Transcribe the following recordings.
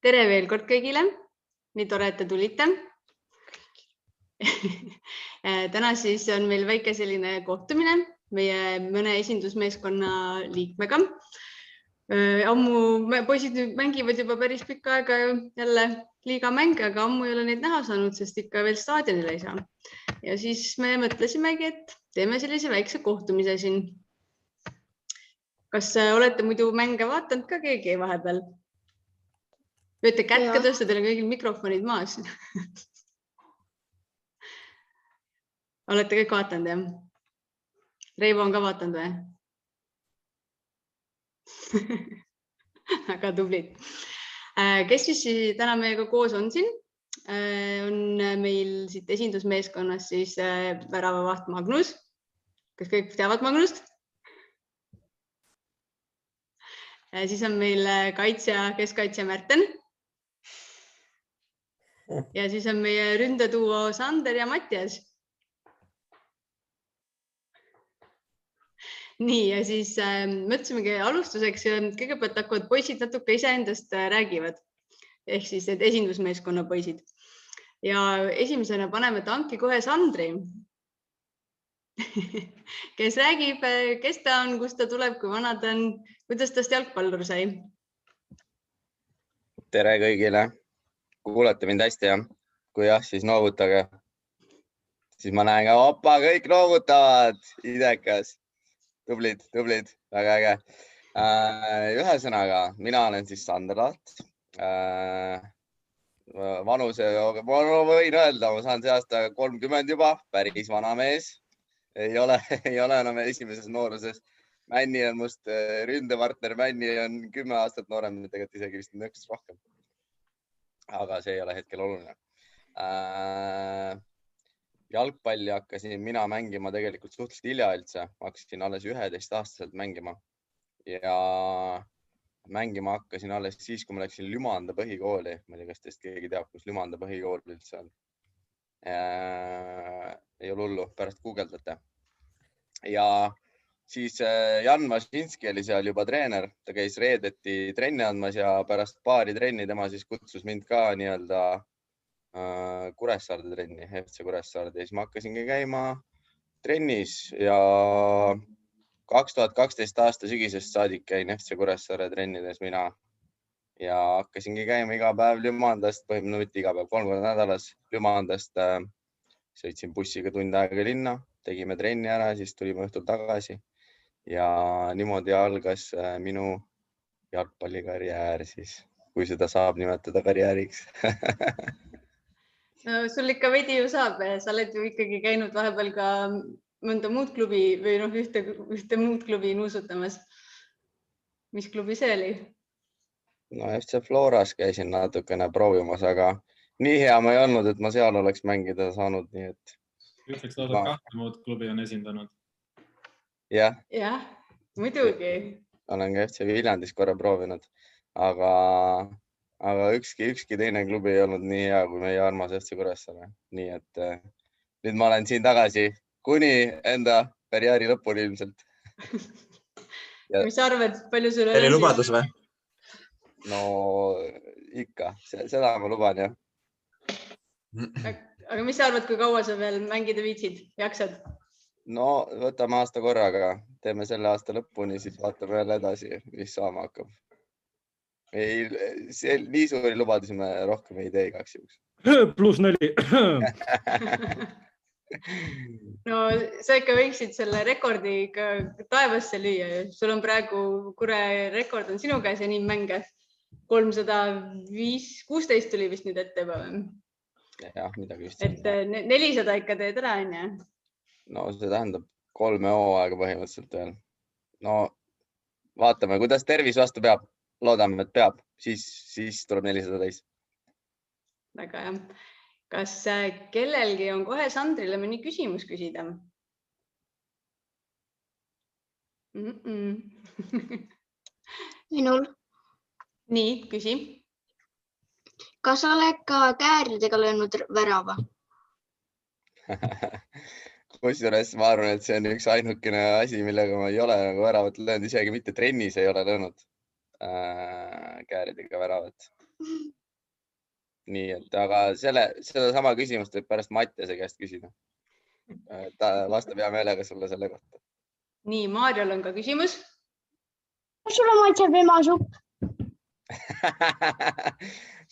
Tere veel kord kõigile. Nii tore, et te tulite. Täna siis on meil väike selline kohtumine meie mõne esindusmeeskonna liikmega. Ammu poisid mängivad juba päris pikka aega jälle liiga mänge, aga ammu ei ole neid näha saanud, sest ikka veel staadionile ei saa. Ja siis me mõtlesimegi, et teeme sellise väikse kohtumise siin. Kas olete muidu mänge vaatanud ka keegi vahepeal? Võite kätte tõsta, teil on kõigil mikrofonid maas. Olete kõik vaatanud, jah? Reivo on ka vaatanud või? Väga tublid. Kes siis täna meiega koos on siin? On meil siit esindusmeeskonnas siis väravavaht Magnus. Kas kõik teavad Magnust? Siis on meil keskkaitsja Märten. Ja siis on meie ründeduo Sander ja Mattias. Nii, ja siis mõtlesimegi alustuseks, kõigepealt hakkavad poisid natuke iseendast räägivad, ehk siis need esindusmeeskonna poisid. Ja esimesena paneme tanki kohe Sandri, kes räägib, kes ta on, kust ta tuleb, kui vana ta on, kuidas tast jalgpallur sai. Tere kõigile. Kuulete mind hästi, jah? Kui jah, siis noogutage. Siis ma näen ka, opa, kõik noogutavad. Idekas. Tublid, väga äge. Ühesõnaga, mina olen siis Sander Laat. Vanuse, ma võin öelda, ma saan see aasta 30 juba, päris vana mees. Ei ole enam esimeses nooruses. Männi on must ründepartner, Männi on 10 aastat noorem, tegelikult isegi vist nõks rohkem. Aga see ei ole hetkel oluline. Jalgpalli hakkasin mina mängima tegelikult suhteliselt hilja üldse. Hakkasin alles 11-aastaselt mängima. Ja mängima hakkasin alles siis, kui ma läksin Lümanda põhikooli. Ma ei tea, kas teist keegi teab, kus Lümanda põhikool üldse on. Ei ole hullu, pärast guugeldate. Ja siis Jan Mašinski oli seal juba treener. Ta käis reedeti trenni andmas ja pärast paari trenni tema siis kutsus mind ka nii-öelda Kuressaarde trenni, FC Kuressaarde. Ja siis ma hakkasingi käima trennis ja 2012 aasta sügisest saadik käin FC Kuressaarde trennides mina. Ja hakkasingi käima iga päev Lümandast, põhimõtteliselt iga päev 3 korda nädalas Lümandast. Sõitsin bussiga tund aega linna, tegime trenni ära, siis tulime õhtul tagasi. Ja niimoodi algas minu jalgpallikarjäär siis, kui seda saab nimetada karjääriks. No, sul ikka veidi ju saab, sa oled ju ikkagi käinud vahepeal ka mõnda muud klubi või ühte muud klubi nuusutamas. Mis klubi see oli? No FC Floras käisin natukene proovimas, aga nii hea ma ei olnud, et ma seal oleks mängida saanud. Nii et... Ütleks lausa 2 muud klubi on esindanud. Jah, muidugi. Olen ka FC Viljandis korra proovinud, aga ükski teine klubi ei olnud nii hea kui meie armas FC Kuressaare. Nii et nüüd ma olen siin tagasi kuni enda karjääri lõpuni ilmselt. Mis arvad, palju sul oli lubadus või? No ikka, seda ma luban, jah. Aga mis sa arvad, kui kaua sa veel mängida viitsid, jaksad? No võtame aasta korraga, teeme selle aasta lõpuni, siis vaatame jälle edasi, mis saama hakkab. Nii suuri lubadusi me rohkem ei tee igaks juhuks. +4. No sa ikka võiksid selle rekordi ikka taevasse lüüa. Sul on praegu Kure rekord on sinu käes ja nii mänge. 316 tuli vist nüüd ette juba. Jah, midagi vist. Et 400 ikka teed ära, on ju? No see tähendab 3 hooaega põhimõtteliselt veel. No vaatame, kuidas tervis vastu peab. Loodame, et peab. Siis tuleb 400 täis. Väga hea. Kas kellelgi on kohe Sandrile mõni küsimus küsida? Minul. Nii, küsi. Kas oled ka kääridega löönud värava? Kusjuures ma arvan, et see on üks ainukene asi, millega ma ei ole väravat löönud. Isegi mitte trennis ei ole löönud kääridega väravat. Nii, et aga seda sama küsimust võib pärast Mattiase käest küsida. Ta vastab hea meelega sulle selle kohta. Nii, Maarjal on ka küsimus. Sulle maitseb emasupp?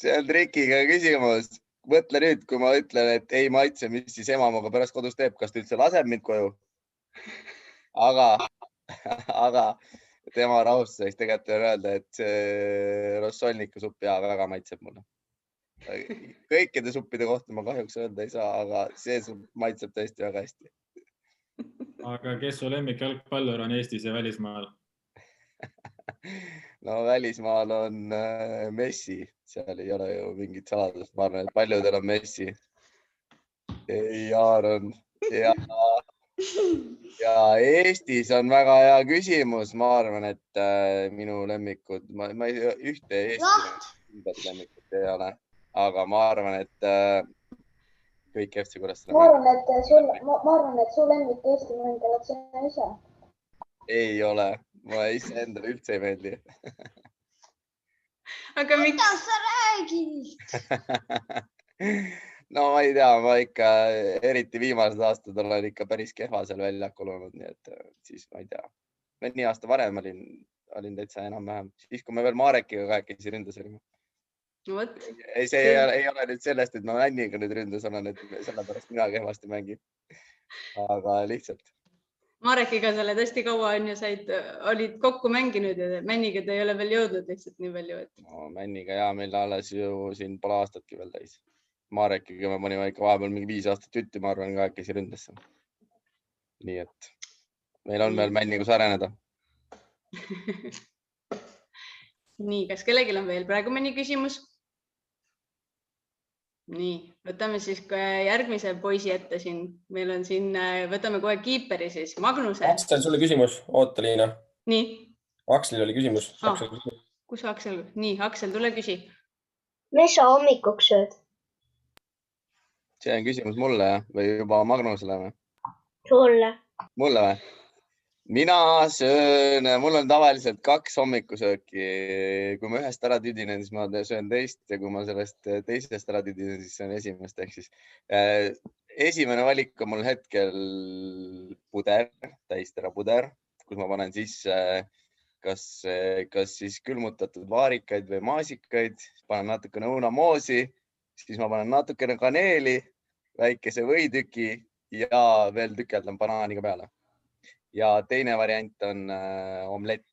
See on trikiga küsimus. Mõtle nüüd, kui ma ütlen, et ei maitse, mis siis ema minuga pärast kodus teeb, kas ta üldse laseb mind koju? Aga tema rahustuseks tegelikult võin öelda, et see rossolnikasupp väga maitseb mulle. Kõikide suppide kohta ma kahjuks öelda ei saa, aga see supp maitseb tõesti väga hästi. Aga kes su lemmik jalgpallur on Eestis ja välismaal? No välismaal on Messi, seal ei ole ju mingit saladust. Ma arvan, et paljudel on Messi. Aaron ja Eestis on väga hea küsimus. Ma arvan, et minu lemmikud, ma ühte Eesti lemmikut ei ole, aga ma arvan, et kõik FC Kuressaare. Ma arvan, et su lemmik Eesti mäng oled sina ise. Ei ole, ma ise endale üldse ei meeldi. Aga miks? Mida sa räägid? No ma ei tea, ma ikka eriti viimased aastad olen ikka päris kehva seal väljakul olnud, nii et siis ma ei tea. Mõni aasta varem olin täitsa enam-vähem. Siis, kui me veel Marekiga kahekesi ründas olime. See ei ole nüüd sellest, et ma Männiga nüüd ründas olen, et sellepärast mina kehvasti mängin. Aga lihtsalt. Marekiga sa oled hästi kaua olid kokku mänginud ja Männiga te ei ole veel jõudnud lihtsalt nii palju. No, Männiga meil alles ju siin pole aastatki veel täis. Marekiga me panime ikka vahepeal mingi 5 aastat jutti, ma arvan, kahekesi ründasse. Nii et meil on veel Männigus areneda. Nii, kas kellelgi on veel praegu mõni küsimus? Nii, võtame siis järgmise poisi ette siin. Meil on siin, võtame kohe kiiperi siis, Magnuse. Aksel, sulle küsimus. Oota, Liina. Nii. Akselil oli küsimus. Kus Aksel? Nii, Aksel, tule küsi. Mis sa hommikuks sööd? See on küsimus mulle või juba Magnusele või? Sulle. Mulle või? Mina söön, mul on tavaliselt 2 hommikusööki. Kui ma ühest ära tüdinen, siis ma söön teist ja kui ma sellest teisest ära tüdinen, siis söön esimest. Ehk siis esimene valik on mul hetkel puder, täistera puder, kus ma panen sisse kas siis külmutatud vaarikaid või maasikaid, panen natukene õunamoosi, siis ma panen natukene kaneeli, väikese võitüki ja veel tükeldan banaaniga peale. Ja teine variant on omlett,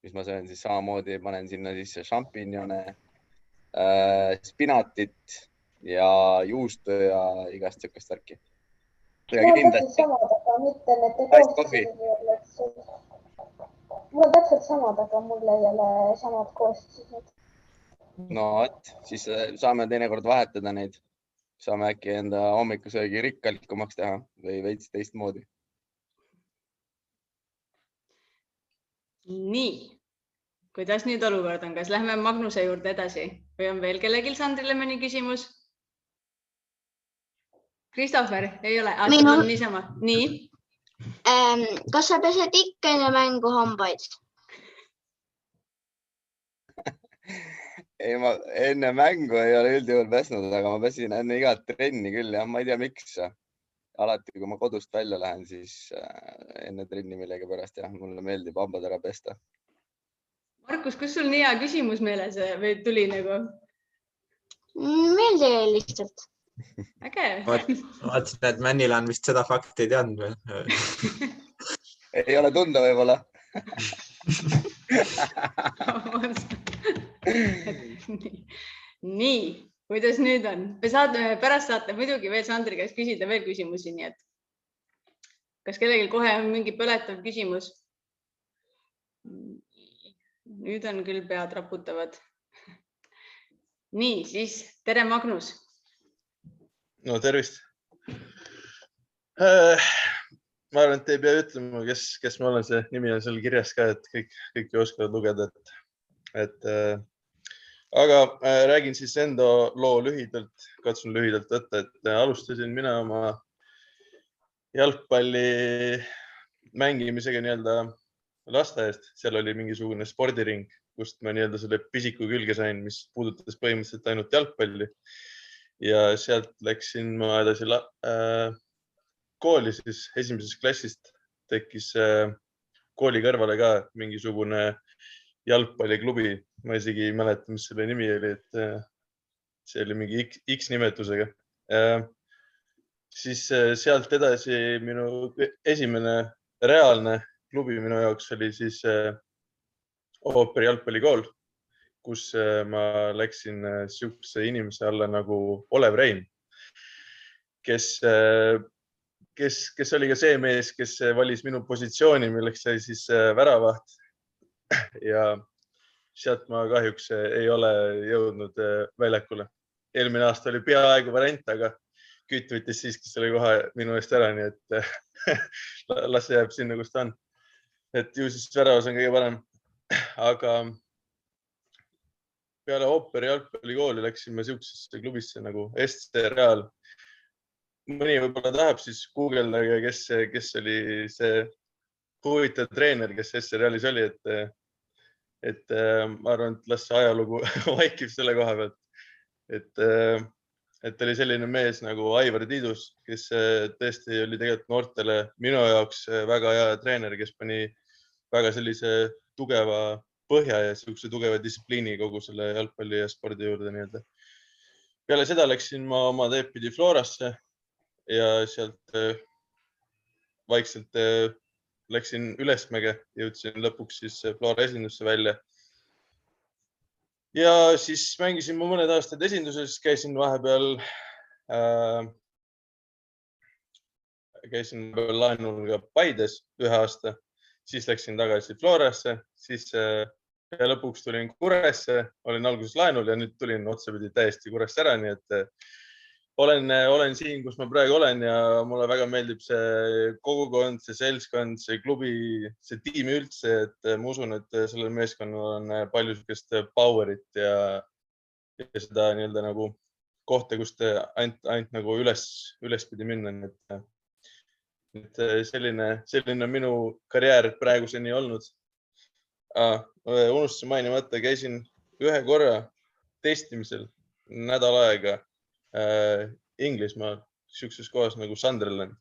mis ma söön siis samamoodi, panen sinna sisse šampinjone, spinatit ja juustu ja igast sükast värki. Mul on täpselt samad, aga mitte need koostised. Mul on täpselt samad, aga mul ei ole samad koostised. No, siis saame teinekord vahetada neid. Saame äkki enda hommikusöögi rikkalikumaks teha või veits teistmoodi. Nii, kuidas nüüd olukord on? Kas lähme Magnuse juurde edasi või on veel kellelgi Sandrile mõni küsimus? Christopher, ei ole? See on niisama. Nii? Kas sa pesed ikka enne mängu hambaid? Ei, ma enne mängu ei ole üldjuhul pesnud, aga ma pesin enne igat trenni küll. Ja ma ei tea, miks. Alati, kui ma kodust välja lähen, siis enne trenni millegi pärast ja mulle meeldib hambad ära pesta. Markus, kus sul nii hea küsimus meeles või tuli nagu? Meelde lihtsalt. Äge. Vaatasin, et Männile on vist seda fakti ei teadnud veel. Ei ole tunda võib-olla. Nii. Kuidas nüüd on? Pärast saate muidugi veel Sandri käest küsida veel küsimusi, nii et kas kellelgi kohe on mingi põletav küsimus? Nüüd on küll pead raputavad. Nii, siis tere, Magnus. No tervist. Ma arvan, et ei pea ütlema, kes ma olen, see nimi on seal kirjas ka, et kõik oskavad lugeda. Aga räägin siis enda loo lühidalt, katsun lühidalt võtta, et alustasin mina oma jalgpalli mängimisega lasteaiast, seal oli mingisugune spordiring, kust ma nii-öelda selle pisiku külge sain, mis puudutas põhimõtteliselt ainult jalgpalli. Ja sealt läksin ma edasi kooli, siis esimesest klassist tekkis kooli kõrvale ka mingisugune jalgpalliklubi. Ma isegi ei mäleta, mis selle nimi oli, et see oli mingi X nimetusega. Siis sealt edasi minu esimene reaalne klubi minu jaoks oli siis Ooperi jalgpallikool, kus ma läksin sihukese inimese alla nagu Olev Rein, kes oli ka see mees, kes valis minu positsiooni, milleks sai siis väravaht. Ja sealt ma kahjuks ei ole jõudnud väljakule. Eelmine aasta oli peaaegu variant, aga Kütt võttis siiski selle koha minu eest ära, nii et las see jääb sinna, kus ta on. Et ju siis väravas on kõige parem. Aga peale Ooperi jalgpallikooli läksime sihukesesse klubisse nagu SC Real. Mõni võib-olla tahab siis guugeldage, kes oli see huvitav treener, kes SC Realis oli, et ma arvan, et las ajalugu vaikib selle koha pealt. Et oli selline mees nagu Aivar Tiidus, kes tõesti oli tegelikult noortele minu jaoks väga hea treener, kes pani väga sellise tugeva põhja ja sihukese tugeva distsipliini kogu selle jalgpalli ja spordi juurde. Nii-öelda. Peale seda läksin ma oma teed pidi Florasse ja sealt vaikselt läksin ülesmäge, jõudsin lõpuks siis Flora esindusse välja. Ja siis mängisin ma mõned aastad esinduses, käisin vahepeal laenul ka Paides ühe aasta, siis läksin tagasi Florasse, siis lõpuks tulin Kuresse, olin alguses laenul ja nüüd tulin otsapidi täiesti Kuresse ära, nii et olen siin, kus ma praegu olen ja mulle väga meeldib see kogukond, see seltskond, see klubi, see tiim üldse, et ma usun, et sellel meeskonnal on palju sihukest powerit ja seda nii-öelda nagu kohta, kust ainult nagu üles pidi minna. Et selline on minu karjäär praeguseni olnud. Unustasin mainimata, käisin ühe korra testimisel nädal aega Inglismaal, sihukeses kohas nagu Sunderland.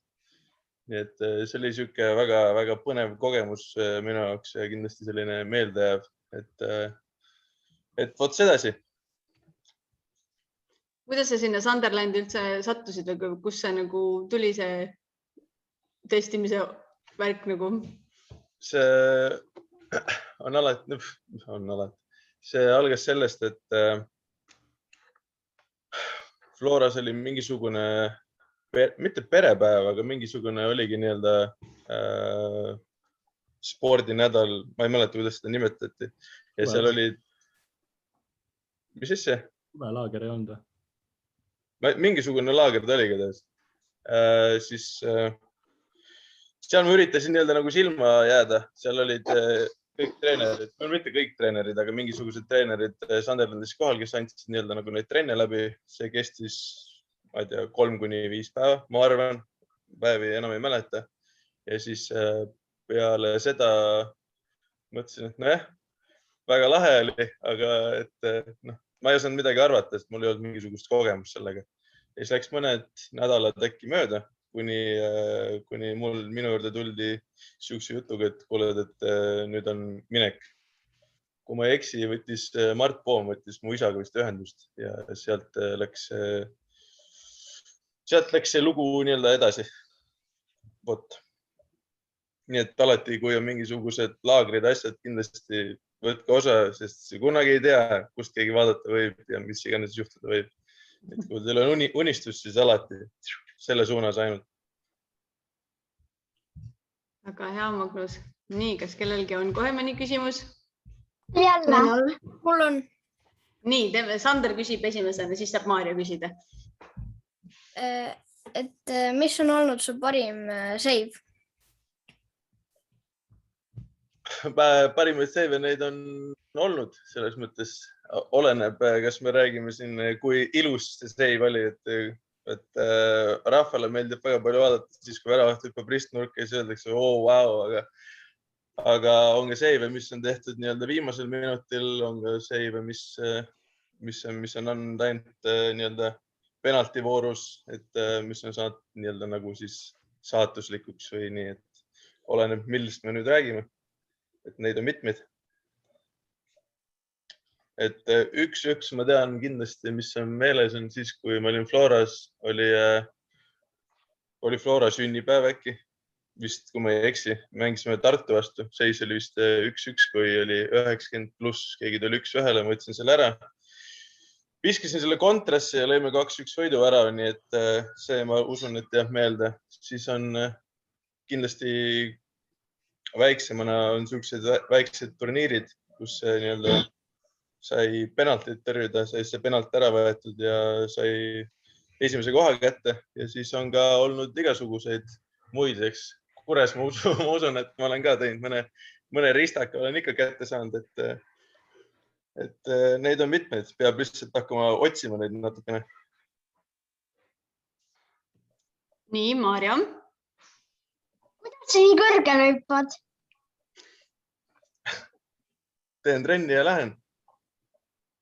Nii et see oli sihuke väga põnev kogemus minu jaoks ja kindlasti selline meeldejääv, et võt sedasi. Kuidas sa sinna Sunderlandi üldse sattusid või kus see nagu tuli see testimise värk nagu? See on alati. See algas sellest, et Floras oli mingisugune, mitte perepäev, aga mingisugune oligi nii-öelda spordinädal, ma ei mäleta, kuidas seda nimetati. Ja seal oli, mis siis see? Suvelaager ei olnud? Mingisugune laager ta oligi täis. Siis seal ma üritasin nii-öelda nagu silma jääda. Seal olid kõik treenerid, mitte kõik treenerid, aga mingisugused treenerid Sunderlandis kohal, kes andsid nii-öelda nagu neid trenne läbi. See kestis, ma ei tea, 3 kuni 5 päeva, ma arvan, päevi enam ei mäleta. Ja siis peale seda mõtlesin, et nojah, väga lahe oli, aga et ma ei osanud midagi arvata, sest mul ei olnud mingisugust kogemust sellega. Ja siis läks mõned nädalad äkki mööda, kuni minu juurde tuldi sihukese jutuga, et kuule, et nüüd on minek. Kui ma ei eksi, Mart Poom võttis mu isaga vist ühendust ja sealt läks see lugu nii-öelda edasi. Vot. Nii et alati, kui on mingisugused laagrid, asjad, kindlasti võtke osa, sest kunagi ei tea, kust keegi vaadata võib ja mis iganes juhtuda võib. Et kui teil on unistus, siis alati selle suunas ainult. Väga hea, Magnus. Nii, kas kellelgi on kohe mõni küsimus? Jälle. Mul on. Nii, Sander küsib esimesena, siis saab Maarja küsida. Et mis on olnud su parim save? Parimaid save neid on olnud, selles mõttes oleneb, kas me räägime siin, kui ilus see save oli, et rahvale meeldib väga palju vaadata, siis kui väravaht hüppab ristnurka ja siis öeldakse, wow, aga aga on ka seive, mis on tehtud nii-öelda viimasel minutil, on ka seive, mis on andnud ainult nii-öelda penaltivoorus, et mis on saanud nii-öelda nagu siis saatuslikuks või nii, et oleneb, millest me nüüd räägime. Et neid on mitmeid. Et 1-1 ma tean kindlasti, mis on meeles on siis, kui ma olin Floras, oli Flora sünnipäev äkki, vist kui ma ei eksi, mängisime Tartu vastu, seis oli vist 1-1, kui oli 90+, keegi tuli 1-1, ma võtsin selle ära. Viskasin selle kontrasse ja lõime 2-1 võidu ära, nii et see ma usun, et jääb meelde. Siis on kindlasti väiksemana on sellised väiksed turniirid, kus nii-öelda sai penaltit tõrjuda, sai see penalt ära võetud ja sai esimese koha kätte ja siis on ka olnud igasuguseid muid, eks. Kures ma usun, et ma olen ka teinud mõne ristaka, olen ikka kätte saanud, et neid on mitmeid, peab lihtsalt hakkama otsima neid natukene. Nii, Maarja. Kuidas sa nii kõrgele hüppad? Teen trenni ja lähen.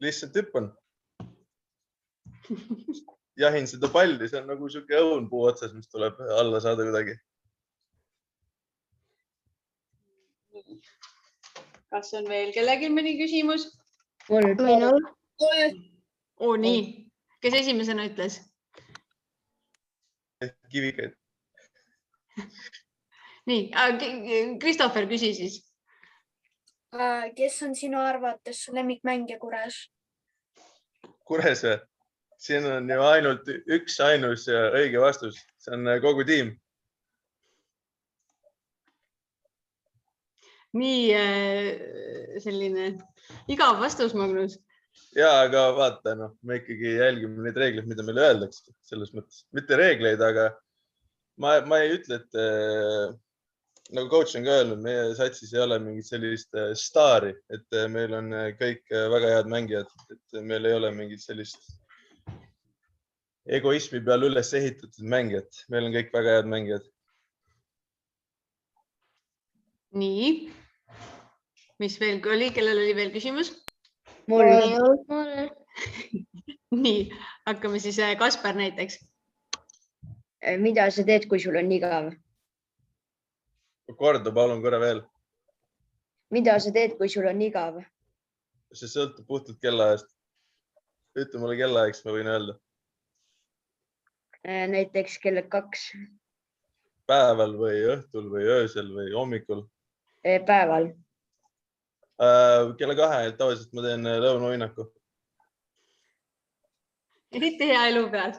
Lihtsalt hüppan. Jahin seda palli, see on nagu siuke õun puu otsas, mis tuleb alla saada kuidagi. Kas on veel kellelgi mõni küsimus? Minul. Nii. Kes esimesena ütles? Kivikaid. Nii, Christopher küsi siis. Kes on sinu arvates lemmikmängija Kures? Kures või? Siin on ju ainult üks ainus ja õige vastus. See on kogu tiim. Nii selline igav vastus, Magnus. Ja, aga vaata, me ikkagi jälgime neid reegleid, mida meile öeldakse selles mõttes. Mitte reegleid, aga ma ei ütle, et nagu coach on ka öelnud, meie satsis ei ole mingit sellist staari, et meil on kõik väga head mängijad, et meil ei ole mingit sellist egoismi peal üles ehitatud mängijad. Meil on kõik väga head mängijad. Nii. Mis veel oli? Kellel oli veel küsimus? Mul. Nii, hakkame siis Kaspar näiteks. Mida sa teed, kui sul on igav? Korda palun korra veel. Mida sa teed, kui sul on igav? See sõltub puhtalt kellaajast. Ütle mulle kellaaeg, siis ma võin öelda. Näiteks kell 2. Päeval või õhtul või öösel või hommikul? Päeval. Kella 2, tavaliselt ma teen lõunauinnaku. Eriti hea elu peal.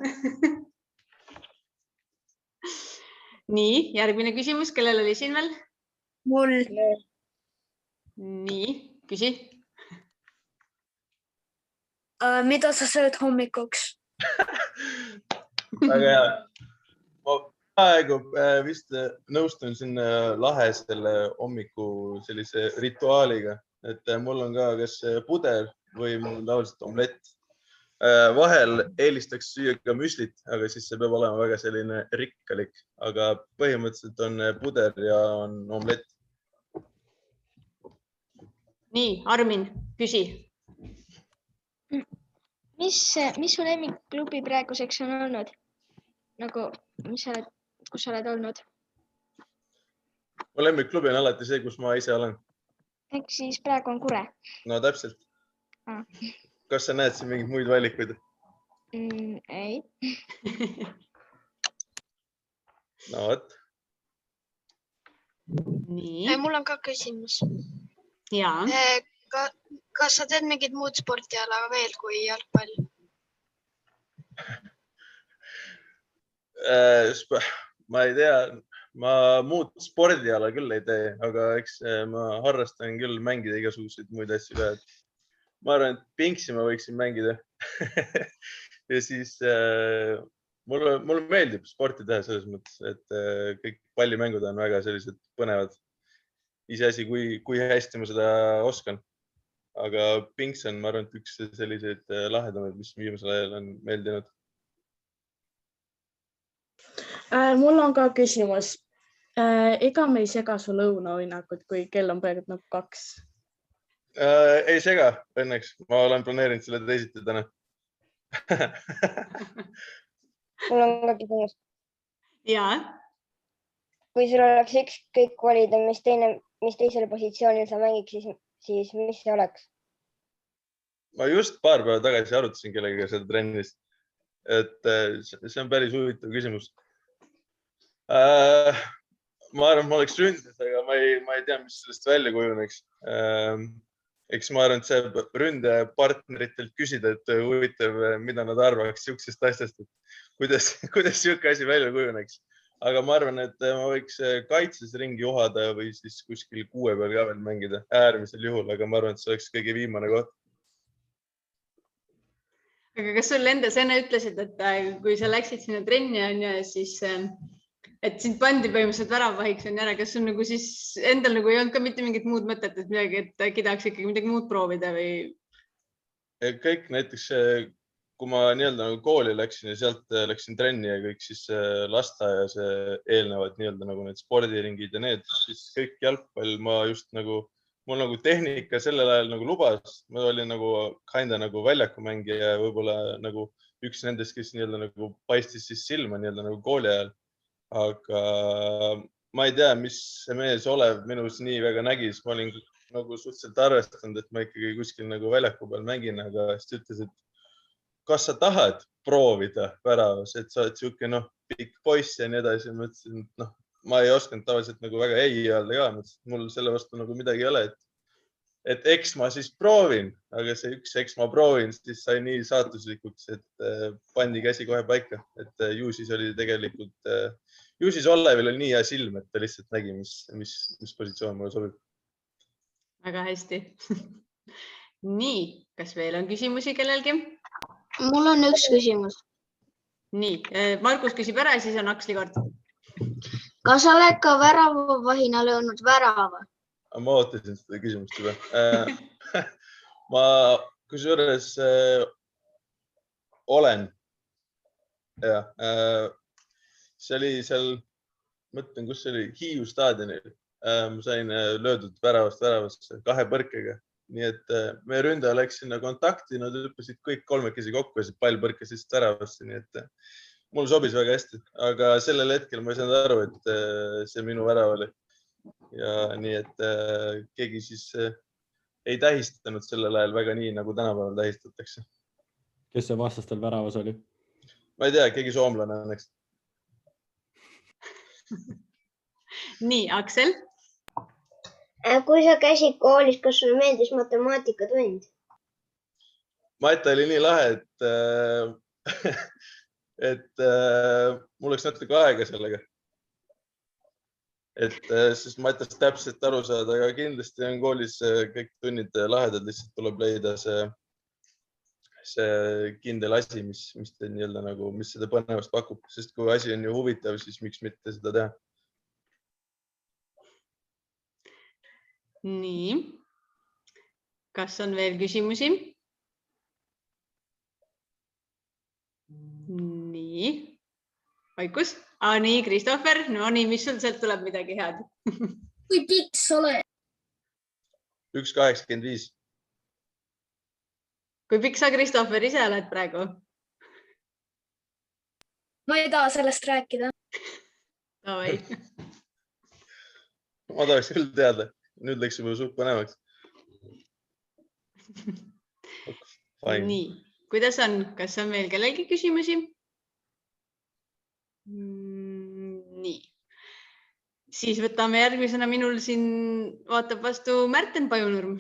Nii, järgmine küsimus. Kellel oli siin veel? Mul. Nii, küsi. Mida sa sööd hommikuks? Väga hea. Ma praegu vist nõustun siin lahe selle hommiku sellise rituaaliga, et mul on ka kas puder või mul on tavaliselt omlett. Vahel eelistaks süüa ka müslit, aga siis see peab olema väga selline rikkalik, aga põhimõtteliselt on puder ja on omlett. Nii, Armin, küsi. Mis su lemmikklubi praeguseks on olnud? Nagu, kus sa oled olnud? Mu lemmikklubi on alati see, kus ma ise olen. Ehk siis praegu on Kure. No täpselt. Kas sa näed siin mingeid muid valikuid? Ei. No võt. Nii. Mul on ka küsimus. Jaa. Kas sa teed mingit muud sportiala veel kui jalgpall? Ma ei tea, ma muud spordiala küll ei tee, aga eks ma harrastan küll mängida igasuguseid muid asju ka. Ma arvan, et Pinksi ma võiksin mängida. Ja siis mulle meeldib sporti teha selles mõttes, et kõik pallimängud on väga sellised põnevad. Iseasi, kui hästi ma seda oskan. Aga Pinks on, ma arvan, üks selliseid lahedamaid, mis viimasel ajal on meeldinud. Mul on ka küsimus. Ega me ei sega su lõunauinakut, kui kell on praegu 2. Ei sega, õnneks. Ma olen planeerinud selle teisiti täna. Mul on ka küsimus. Ja, Kui sul oleks ükskõik valida, mis teisel positsioonil sa mängiks, siis mis see oleks? Ma just paar päeva tagasi arutasin kellega seda trennis, et see on päris huvitav küsimus. Ma arvan, ma oleks ründes, aga ma ei tea, mis sellest välja kujuneks. Eks ma arvan, et see ründepartneritelt küsida, et huvitav, mida nad arvaks siuksest asjast, et kuidas siuke asi välja kujuneks. Aga ma arvan, et ma võiks kaitses ringi juhada või siis kuskil 6 peal ka veel mängida äärmisel juhul, aga ma arvan, et see oleks kõige viimane koht. aga kas sul endas enne ütlesid, et kui sa läksid sinna trenni siis, et sind pandi põhimõtteliselt väravvahiks ära, kas sul nagu siis endal nagu ei olnud ka mitte mingit muud mõtet, et midagi, et äkki tahaks ikkagi midagi muud proovida või? Kõik näiteks, kui ma nii-öelda kooli läksin ja sealt läksin trenni ja kõik siis lasteaias eelnevad nii-öelda nagu need spordiringid ja need, siis kõik jalgpall ma just nagu, mul nagu tehnika sellel ajal nagu lubas, ma olin nagu kinda nagu väljakumängija ja võib-olla nagu üks nendest, kes nii-öelda nagu paistis siis silma nii-öelda nagu kooli ajal. Aga ma ei tea, mis see mees Olev minus nii väga nägis, ma olin nagu suhteliselt arvestanud, et ma ikkagi kuskil nagu väljaku peal mängin, aga siis ütles, et kas sa tahad proovida väravas, et sa oled siuke pikk poiss ja nii edasi. Ma ütlesin, et ma ei osanud tavaliselt nagu väga ei öelda ka, mul selle vastu nagu midagi ei ole, et eks ma siis proovin, aga see üks eks ma proovin, siis sai nii saatuslikuks, et pandi käsi kohe paika, et ju siis oli tegelikult, ju siis Olevil oli nii hea silm, et ta lihtsalt nägi, mis positsioon mulle sobib. Väga hästi. Nii, kas veel on küsimusi kellelgi? Mul on üks küsimus. Nii, Markus küsib ära ja siis on Aksli kord. Kas sa oled ka väravavahina löönud värava? Ma ootasin seda küsimust juba. Ma kusjuures olen. Ja, see oli seal, mõtlen, kus see oli, Hiiu staadionil. Ma sain löödud väravast 2 põrkega. Nii et meie ründaja läks sinna kontakti, nad hüppasid kõik 3 kokku ja see pall põrkas lihtsalt väravasse. Nii et mul sobis väga hästi, aga sellel hetkel ma ei saanud aru, et see minu värav oli. Ja nii, et keegi siis ei tähistanud sellel ajal väga nii, nagu tänapäeval tähistatakse. Kes see vastastel väravas oli? Ma ei tea, keegi soomlane õnneks. Nii, Aksel? Kui sa käisid koolis, kas sulle meeldis matemaatikatund? Mata oli nii lahe, et mul oleks natuke aega sellega. Sest Matast täpselt aru saada, aga kindlasti on koolis kõik tunnid lahedad, lihtsalt tuleb leida see kindel asi, mis te nii-öelda nagu, mis seda põnevast pakub, sest kui asi on ju huvitav, siis miks mitte seda teha. Nii, kas on veel küsimusi? Nii, vaikus. Nii, Kristoffer, no nii, mis sul sealt tuleb midagi head? Kui pikk sa oled? 1,85. Kui pikk sa, Kristoffer, ise oled praegu? Ma ei taha sellest rääkida. Davai. Ma tahaks küll teada. Nüüd läks juba suht põnevaks. Nii, kuidas on? Kas on veel kellelgi küsimusi? Nii. Siis võtame järgmisena minul siin vaatab vastu Märten Pajunurm.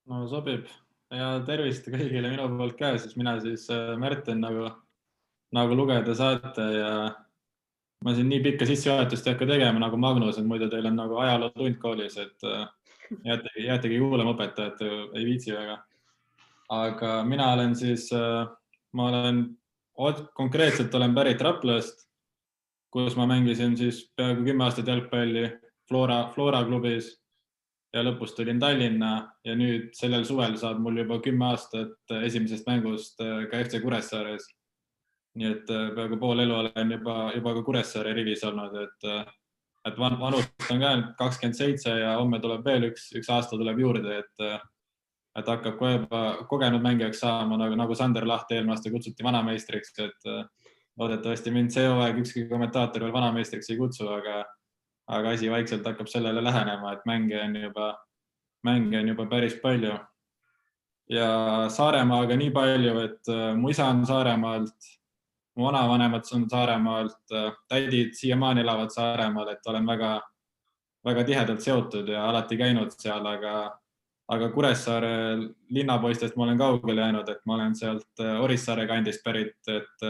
No sobib. Ja tervist kõigile minu poolt ka, siis mina siis Märten nagu lugeda saate ja ma siin nii pikka sissejuhatust ei hakka tegema nagu Magnus, et muidu teil on nagu ajaloo tund koolis, et jäätegi kuulama õpetajat, ei viitsi väga. Aga mina olen siis, konkreetselt olen pärit Raplast, kus ma mängisin siis peaaegu 10 aastat jalgpalli Flora klubis ja lõpus tulin Tallinna ja nüüd sellel suvel saab mul juba 10 aastat esimesest mängust ka FC Kuressaares. nii et peaaegu pool elu olen juba ka Kuressaare rivis olnud, et vanust on ka 27 ja homme tuleb veel üks aasta tuleb juurde, et hakkab kohe kogenud mängijaks saama, nagu Sander Laht eelmine aasta kutsuti vanameistriks, et loodetavasti mind see hooaeg ükski kommentaator veel vanameistriks ei kutsu, aga asi vaikselt hakkab sellele lähenema, et mänge on juba päris palju. Ja Saaremaaga nii palju, et mu isa on Saaremaalt, mu vanavanemad on Saaremaalt, tädid siiamaani elavad Saaremaal, et olen väga tihedalt seotud ja alati käinud seal, aga Kuressaare linnapoistest ma olen kaugele jäänud, et ma olen sealt Orissaare kandist pärit, et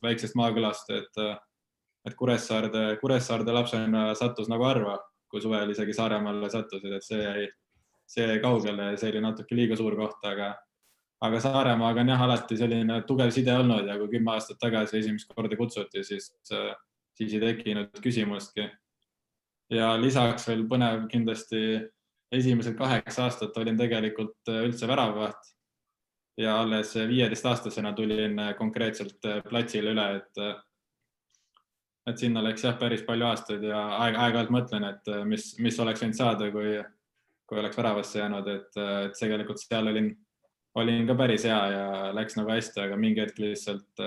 väiksest maakülast, et Kuressaarde lapsena sattus nagu harva, kui suvel isegi Saaremaale sattusid, et see jäi kaugele ja see oli natuke liiga suur koht, aga Saaremaaga on jah alati selline tugev side olnud ja kui 10 aastat tagasi esimest korda kutsuti, siis ei tekkinud küsimustki. Ja lisaks veel põnev kindlasti esimesed 8 aastat olin tegelikult üldse väravavaht ja alles 15-aastasena tulin konkreetselt platsile üle, et sinna läks jah päris palju aastaid ja aeg-ajalt mõtlen, et mis oleks võinud saada, kui oleks väravasse jäänud, et tegelikult seal olin ka päris hea ja läks nagu hästi, aga mingi hetk lihtsalt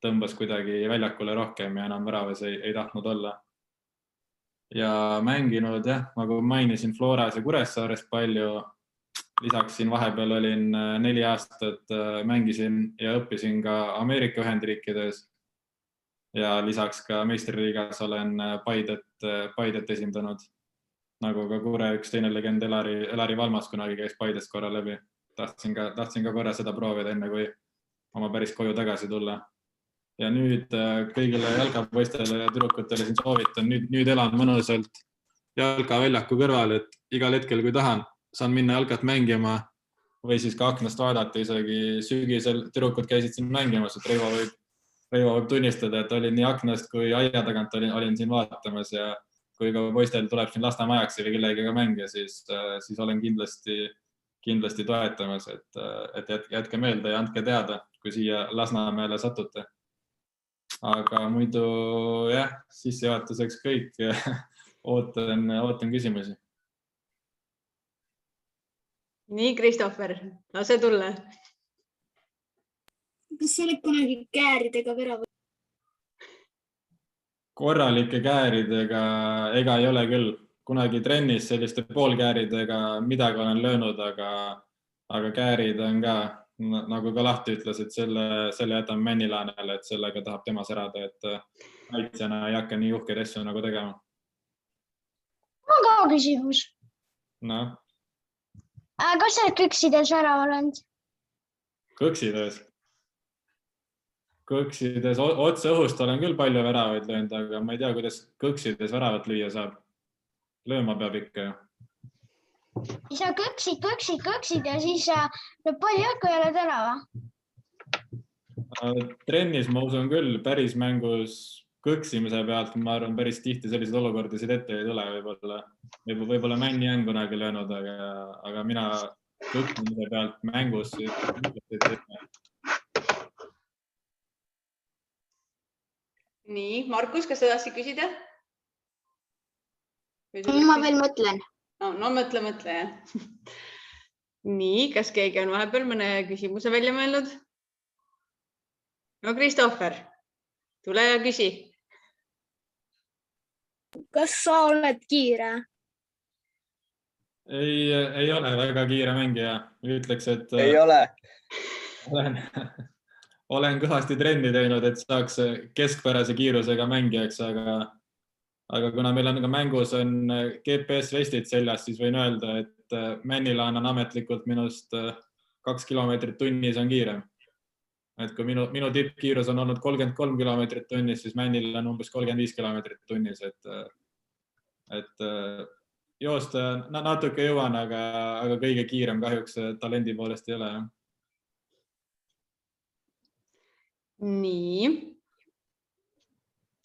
tõmbas kuidagi väljakule rohkem ja enam väravas ei tahtnud olla. Ja mänginud jah, nagu mainisin Floras ja Kuressaares palju, lisaks siin vahepeal olin 4 aastat, mängisin ja õppisin ka Ameerika Ühendriikides ja lisaks ka meistriliigas olen Paidet esindanud, nagu ka Kure üks teine legend Elari Valmas kunagi käis Paidest korra läbi. Tahtsin ka korra seda proovida enne, kui oma päris koju tagasi tulla. Ja nüüd kõigile jalkapoistele ja tüdrukutele siin soovitan, nüüd elan mõnusalt jalkaväljaku kõrval, et igal hetkel, kui tahan, saan minna jalkat mängima või siis ka aknast vaadata, isegi sügisel tüdrukud käisid siin mängimas, et Reivo võib tunnistada, et olin nii aknast kui aia tagant olin siin vaatamas ja kui ka poistel tuleb siin Lasnamäeks või kellegagi mängida, siis olen kindlasti toetamas, et jätke meelde ja andke teada, kui siia Lasnamäele satute. Aga muidu jah, sissejuhatuseks kõik. Ootan küsimusi. Nii, Kristoffer, lase tulla. Kas sa oled kunagi kääridega värava? Korralike kääridega ega ei ole küll. Kunagi trennis selliste poolkääridega midagi olen löönud, aga käärid on ka, nagu ka Lahti ütles, et selle jätan Männilaanele, et sellega tahab tema särada, et kaitsjana ei hakka nii uhkeid asju nagu tegema. Mul ka küsimus. No. Kas sa kõksides väraval olnud? Kõksides? Kõksides otse õhust olen küll palju väravaid löönud, aga ma ei tea, kuidas kõksides väravat lüüa saab. Lööma peab ikka ju. Sa kõksid ja siis lööb palli õhku ja lööd ära. Trennis ma usun küll, päris mängus kõksimise pealt, ma arvan, päris tihti sellised olukordasid ette ei tule. Võib-olla Männi on kunagi löönud, aga mina kõksimise pealt mängus. Nii, Markus, kas sa tahtsid küsida? Ma veel mõtlen. No mõtle, jah. Nii, kas keegi on vahepeal mõne küsimuse välja mõelnud? No, Kristoffer, tule ja küsi. Kas sa oled kiire? Ei ole väga kiire mängija. Ütleks, et ei ole. Olen kõvasti trenni teinud, et saaks keskpärase kiirusega mängijaks, aga kuna meil on ka mängus on GPS-vestid seljas, siis võin öelda, et Männilaan on ametlikult minust 2 kilomeetrit tunnis on kiirem. Et kui minu tippkiirus on olnud 33 kilomeetrit tunnis, siis Männil on umbes 35 kilomeetrit tunnis. Et joosta natuke jõuan, aga kõige kiirem kahjuks talendi poolest ei ole. Nii.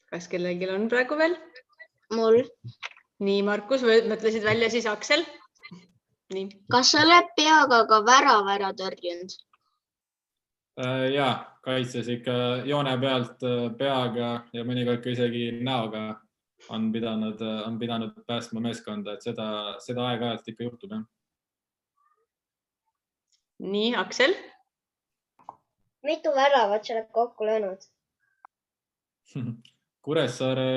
Kas kellelgi on praegu veel? Mul. Nii, Markus, mõtlesid välja siis Aksel? Nii. Kas sa oled peaga ka värava ära tõrjunud? Ja kaitses ikka joone pealt peaga ja mõnikord ka isegi näoga on pidanud päästma meeskonda, et seda aeg-ajalt ikka juhtub. Jah. Nii, Aksel? Mitu väravat sa oled kokku löönud? Kuressaare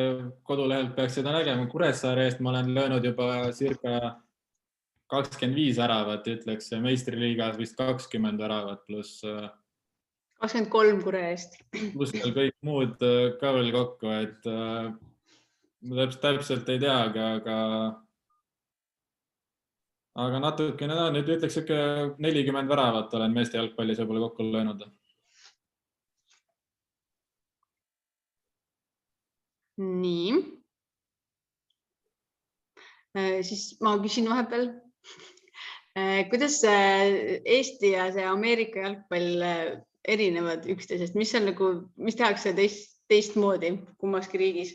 kodulehelt peaks seda nägema. Kuressaare eest ma olen löönud juba circa 25 väravat, ütleks meistriliigas vist 20 väravat pluss 23 Kure eest. Pluss veel kõik muud ka veel kokku, et ma täpselt ei tea, aga natukene nüüd ütleks 40 väravat olen meeste jalgpallis võib-olla kokku löönud. Nii. Siis ma küsin vahepeal, kuidas Eesti ja see Ameerika jalgpall erinevad üksteisest, mis tehakse teistmoodi kummaski riigis?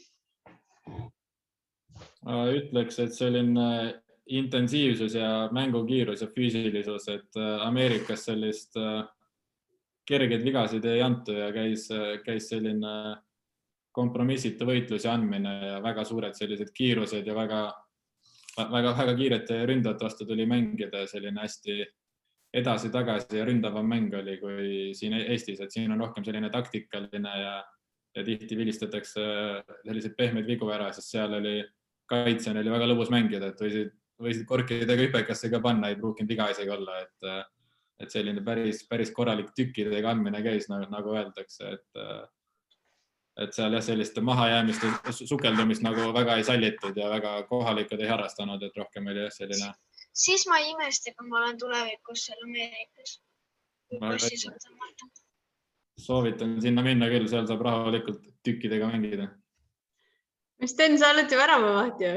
Ütleks, et selline intensiivsus ja mängukiirus ja füüsilisus, et Ameerikas sellist kergeid vigasid ei antu ja käis selline kompromissita võitlusi andmine ja väga suured sellised kiirused ja väga kiirete ründajate vastu tuli mängida, selline hästi edasi-tagasi ja ründavam mäng oli kui siin Eestis, et siin on rohkem selline taktikaline ja tihti vilistatakse selliseid pehmeid vigu ära, sest seal oli kaitsjana oli väga lõbus mängida, et võisid korkidega hüpekasse ka panna, ei pruukinud viga isegi olla, et selline päris korralik tükkidega andmine käis, nagu öeldakse, et seal jah, sellist mahajäämist ja sukeldumist nagu väga ei sallitud ja väga kohalikud ei harrastanud, et rohkem oli selline. Siis ma ei imesta, kui ma olen tulevikus seal Ameerikas. Soovitan sinna minna küll, seal saab rahulikult tükkidega mängida. Sten, sa oled ju väravavaht ju?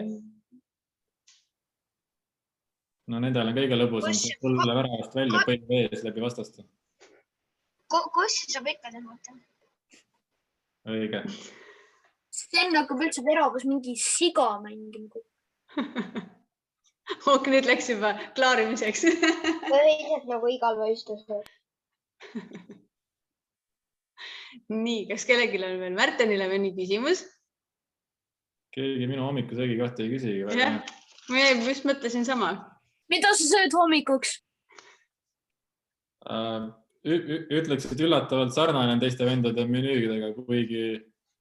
No nendel on kõige lõbusam, tulla väravast välja põlve ees läbi vastaste. Kossi saab ikka tõmmata. Õige. Sten hakkab üldse väravas mingi siga mängima. Nüüd läks juba klaarimiseks. Põhiliselt nagu igal võistlusel. Nii, kas kellelgi on veel Märtenile mõni küsimus? Keegi minu hommikusöögi kohta ei küsigi. Jah, ma just mõtlesin sama. Mida sa sööd hommikuks? Ütleks, et üllatavalt sarnane teiste vendade menüüdega,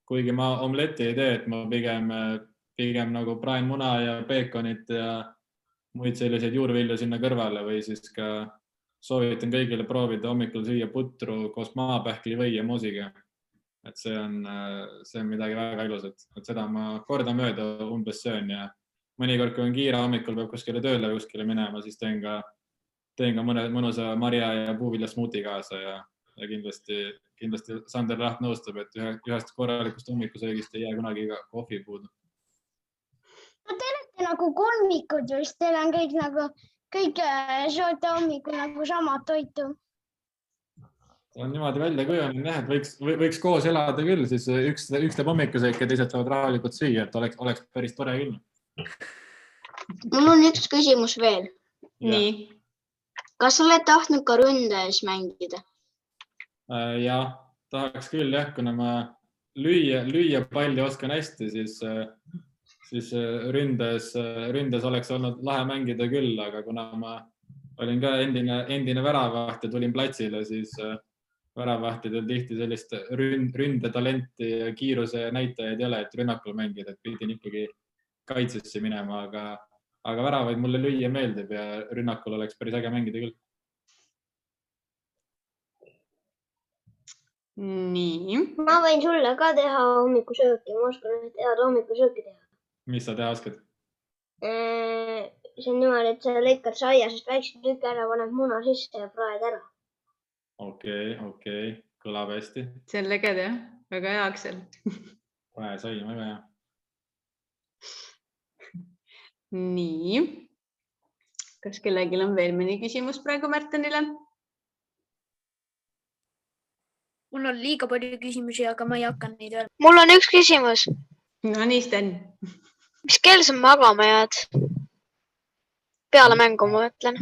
kuigi ma omleti ei tee, et ma pigem nagu praen muna ja peekonit ja muid selliseid juurvilju sinna kõrvale või siis ka soovitan kõigile proovida hommikul süüa putru koos maapähkli või ja moosiga. Et see on midagi väga ilusat, et seda ma kordamööda umbes söön ja mõnikord, kui on kiire hommikul, peab kuskile tööle kuskile minema, siis teen ka mõnusa marja ja puuvilja smuuti kaasa ja kindlasti Sander Raht nõustub, et ühest korralikust hommikusöögist ei jää kunagi kohvi puudu. No te olete nagu kolmikud just, teil on kõik sööte hommikul nagu samad toitu. On niimoodi välja kujunenud, et võiks koos elada küll, siis üks teeb hommikusööki ja teised saavad rahalikult süüa, et oleks päris tore küll. Mul on üks küsimus veel. Nii. Kas oled tahtnud ka ründes mängida? Ja, tahaks küll jah, kuna ma lüüa palli oskan hästi, siis ründes oleks olnud lahe mängida küll, aga kuna ma olin ka endine väravaht ja tulin platsile, siis väravahtidel tihti sellist ründetalenti ja kiiruse näitajaid ei ole, et rünnakul mängida, et pidin ikkagi kaitsesse minema, aga väravaid mulle lüüa meeldib ja rünnakul oleks päris äge mängida küll. Nii. Ma võin sulle ka teha hommikusööki, ma oskan head hommikusööki teha. Mis sa teha oskad? See on niimoodi, et sa lõikad saiasest väikse tüki ära, paned muna sisse ja praed ära. Okei, kõlab hästi. See on leged jah, väga hea Aksel. Prae sai, väga hea. Nii. Kas kellelgi on veel mõni küsimus praegu Märtenile? Mul on liiga palju küsimusi, aga ma ei hakka neid öelda. Mul on üks küsimus. No nii, Sten. Mis kell sa magama jääd? Peale mängu, ma mõtlen.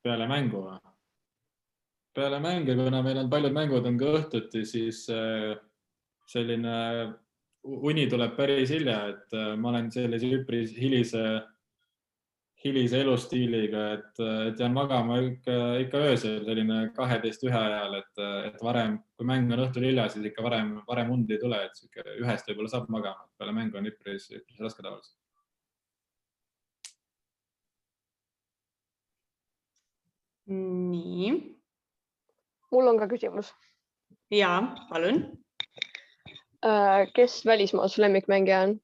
Peale mängu? peale mänge, kuna meil on paljud mängud on ka õhtuti, siis selline uni tuleb päris hilja, et ma olen sellise üpris hilise elustiiliga, et jään magama ikka öösel selline 12-1 ajal, et varem, kui mäng on õhtul hilja, siis ikka varem und ei tule, et 1-st võib-olla saab magama. Peale mängu on üpris raske tavaliselt. Nii. Mul on ka küsimus. Jaa, palun. Kes välismaa su lemmikmängija on?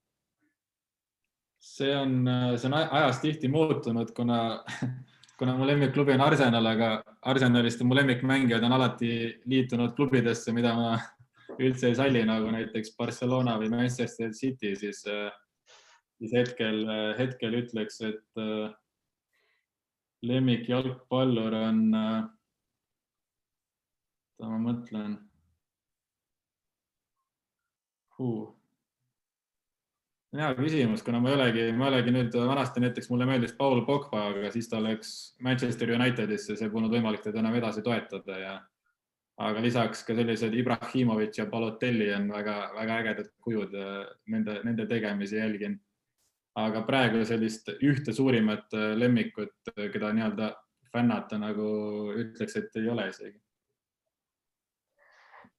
See on ajas tihti muutunud, kuna mu lemmikklubi on Arsenal, aga Arsenalist mu lemmikmängijad on alati liitunud klubidesse, mida ma üldse ei salli, nagu näiteks Barcelona või Manchester City, siis hetkel ütleks, et lemmikjalgpallur on, ma mõtlen, hea küsimus, kuna ma ei olegi nüüd vanasti näiteks mulle meeldis Paul Pogba, aga siis ta läks Manchester Unitedisse, see polnud võimalik teda enam edasi toetada. Aga lisaks ka sellised Ibrahimovic ja Balotelli on väga ägedad kujud, nende tegemisi jälgin. Aga praegu sellist ühte suurimat lemmikut, keda nii-öelda fännata nagu ütleks, et ei ole isegi.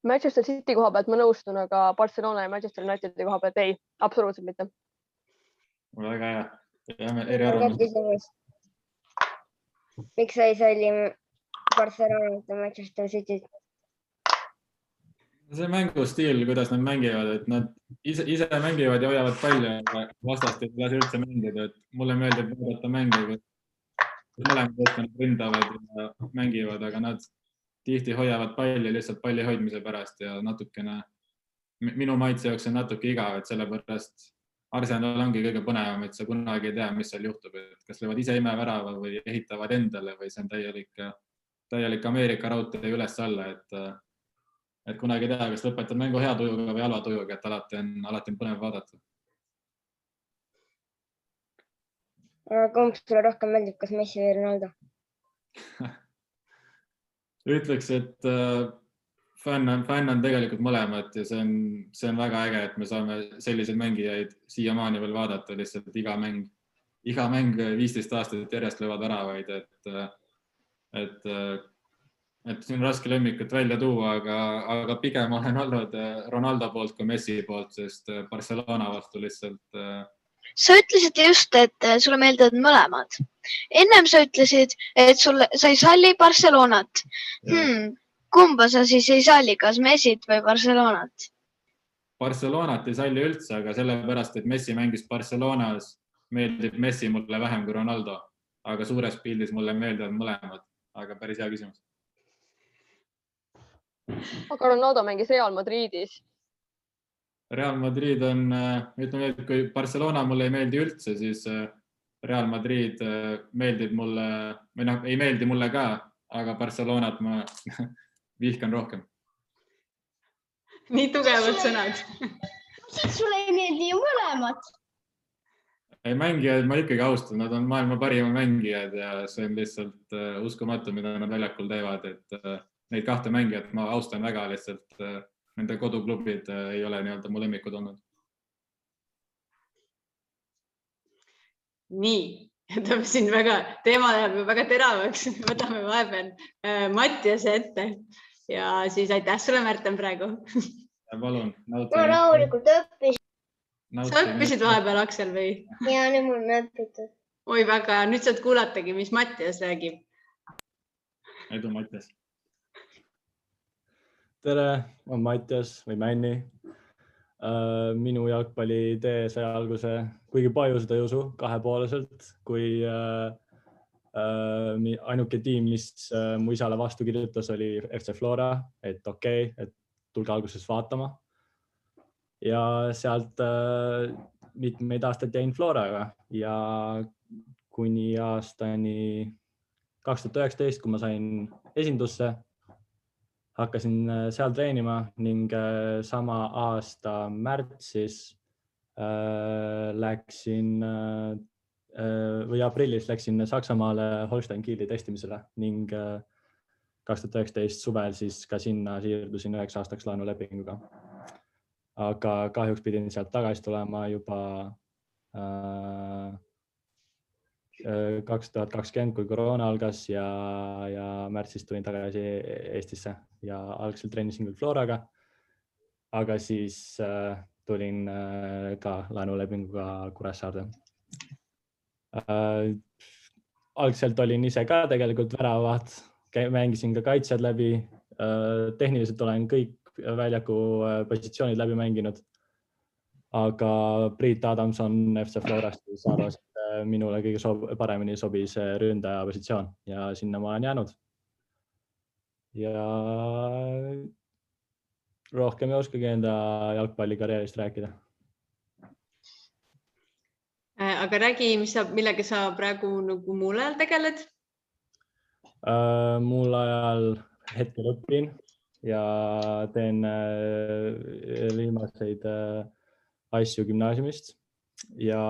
Manchester City koha pealt ma nõustun, aga Barcelona ja Manchester Unitedi koha pealt ei, absoluutselt mitte. Väga hea. Jääme eri arvamus. Miks sa ei salli Barcelona ja Manchester City? See mängustiil, kuidas nad mängivad, et nad ise mängivad ja hoiavad palju, vastast ei lase üldse mängida, et mulle meeldib vaadata mänge, kus mõlemad ründavad ja mängivad, aga nad tihti hoiavad palli lihtsalt palli hoidmise pärast ja natukene, minu maitse jaoks on natuke igav, et sellepärast Arsenal ongi kõige põnevam, et sa kunagi ei tea, mis seal juhtub, et kas löövad ise imevärava või ehitavad endale või see on täielik Ameerika raudtee üles alla, et kunagi ei tea, kas lõpetad mängu hea tujuga või halva tujuga, et alati on põnev vaadata. Kumb sulle rohkem meeldib, kas Messi või Ronaldo? Ütleks, et fänn on tegelikult mõlemad ja see on väga äge, et me saame selliseid mängijaid siiamaani veel vaadata, lihtsalt iga mäng 15 aastat järjest löövad väravaid, et siin on raske lemmikut välja tuua, aga pigem olen olnud Ronaldo poolt kui Messi poolt, sest Barcelona vastu lihtsalt. Sa ütlesid just, et sulle meeldivad mõlemad. Ennem sa ütlesid, et sa ei salli Barcelonat. Kumba sa siis ei salli, kas Messit või Barcelonat? Barcelonat ei salli üldse, aga sellepärast, et Messi mängis Barcelonas, meeldib Messi mulle vähem kui Ronaldo. Aga suures pildis mulle meeldivad mõlemad, aga päris hea küsimus. Aga Ronaldo mängis Real Madridis. Real Madrid on, ütleme, et kui Barcelona mulle ei meeldi üldse, siis Real Madrid meeldib mulle, või ei meeldi mulle ka, aga Barcelonat ma vihkan rohkem. Nii tugevad sõnad. Siis sulle ei meeldi ju mõlemad. Mängijad ma ikkagi austan, nad on maailma parima mängijad ja see on lihtsalt uskumatu, mida nad väljakul teevad, et neid kahte mängijat ma austan väga, lihtsalt nende koduklubid ei ole nii-öelda mu lemmikud olnud. Nii, siin teema läheb väga teravaks, võtame vahepeal Mattiase ette ja siis aitäh sulle, Märten, praegu. Palun. Ma rahulikult õppisin. Sa õppisid vahepeal, Aksel, või? Ja, nüüd mul on õpitud. Oi, väga, nüüd saad kuulatagi, mis Mattias räägib. Edu, Mattias. Tere, on Mattias või Männi. Minu jalgpalli tee sai alguse, kuigi palju seda ei usu, kahepoolaselt, kui ainuke tiim, mis mu isale vastu kirjutas, oli FC Flora, et okei, et tulge alguses vaatama. Ja sealt mitmeid aastaid jäin Floraga ja kuni aastani 2019, kui ma sain esindusse, hakkasin seal treenima ning sama aasta märtsis või aprillis läksin Saksamaale Holstein Kieli testimisele ning 2019 suvel, siis ka sinna siirdusin 9 aastaks laenulepinguga. Aga kahjuks pidin sealt tagasi tulema juba 2020, kui koroona algas ja märtsis tulin tagasi Eestisse ja algselt treenisin küll Floraga, aga siis tulin ka laenulepinguga Kuressaarde. Algselt olin ise ka tegelikult väravaht, mängisin ka kaitsjad läbi, tehniliselt olen kõik väljaku positsioonid läbi mänginud, aga Priit Adamson FC Florast arvas, et minule kõige paremini sobis ründaja positsioon ja sinna ma olen jäänud. Ja rohkem ei oskagi enda jalgpallikarjäärist rääkida. Aga räägi, millega sa praegu nagu muul ajal tegeled? Muul ajal hetkel õpin ja teen viimaseid asju gümnaasiumist ja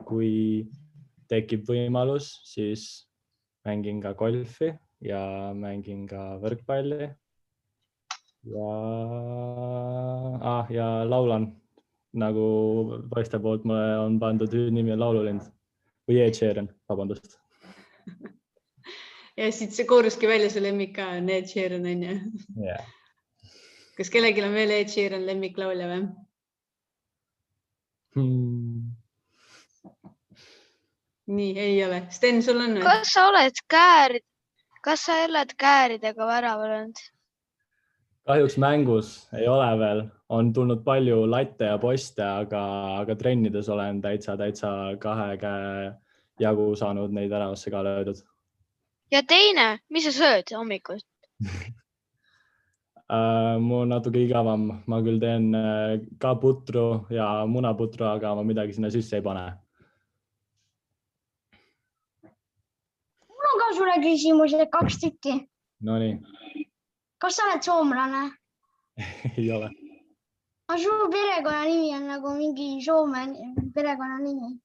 kui tekib võimalus, siis mängin ka golfi ja mängin ka võrkpalli ja laulan, nagu poiste poolt mulle on pandud nimi on Laululind või Ed Sheeran, vabandust. Ja siit see kooruski välja, see lemmik ka on Ed Sheeran, on ju? Yeah. Kas kellelgi on veel Ed Sheeran lemmiklaulja või? Nii, ei ole. Sten, sul on? Kas sa oled kääridega värava löönud? Kahjuks mängus ei ole veel. On tulnud palju latte ja poste, aga trennides olen täitsa 2 käe jagu saanud neid väravasse ka löödud. Ja teine, mis sa sööd hommikul? Mul on natuke igavam. Ma küll teen ka putru ja munaputru, aga ma midagi sinna sisse ei pane. Mul on ka sulle küsimus, 2 tükki. No nii. Kas sa oled soomlane? Ei ole. Su perekonna nimi on nagu mingi Soome perekonna nimi.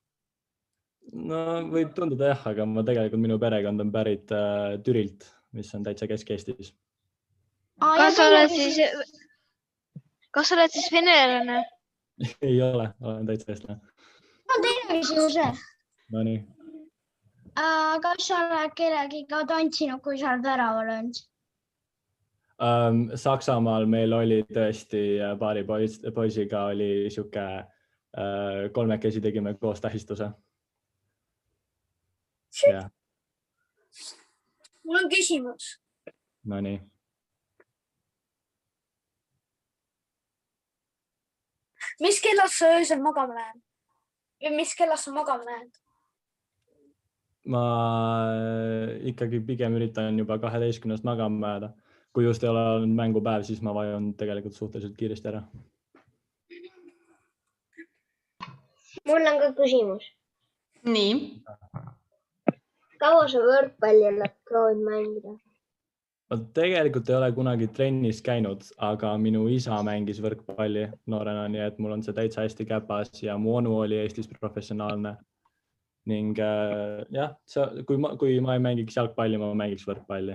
No võib tunduda jah, aga minu perekond on pärit Türilt, mis on täitsa Kesk-Eestis. Kas sa oled siis venelane? Ei ole, olen täitsa eestlane. No teine küsimus. No nii. Kas sa oled kellegiga tantsinud, kui sa oled värava löönud? Saksamaal meil oli tõesti paari poisiga oli siuke 3 tegime koos tähistuse. Yeah. Mul on küsimus. No nii. Mis kellas sa öösel magama lähed? Mis kellas sa magama lähed? Ma ikkagi pigem üritan juba 12 magama jääda. Kui just ei ole olnud mängupäev, siis ma vajun tegelikult suhteliselt kiiresti ära. Mul on ka küsimus. Nii. Kaua sa võrkpalli oled proovinud mängida? Ma tegelikult ei ole kunagi trennis käinud, aga minu isa mängis võrkpalli noorena, nii et mul on see täitsa hästi käpas ja mu onu oli Eestis professionaalne. Ning jah, kui ma ei mängiks jalgpalli, ma mängiks võrkpalli.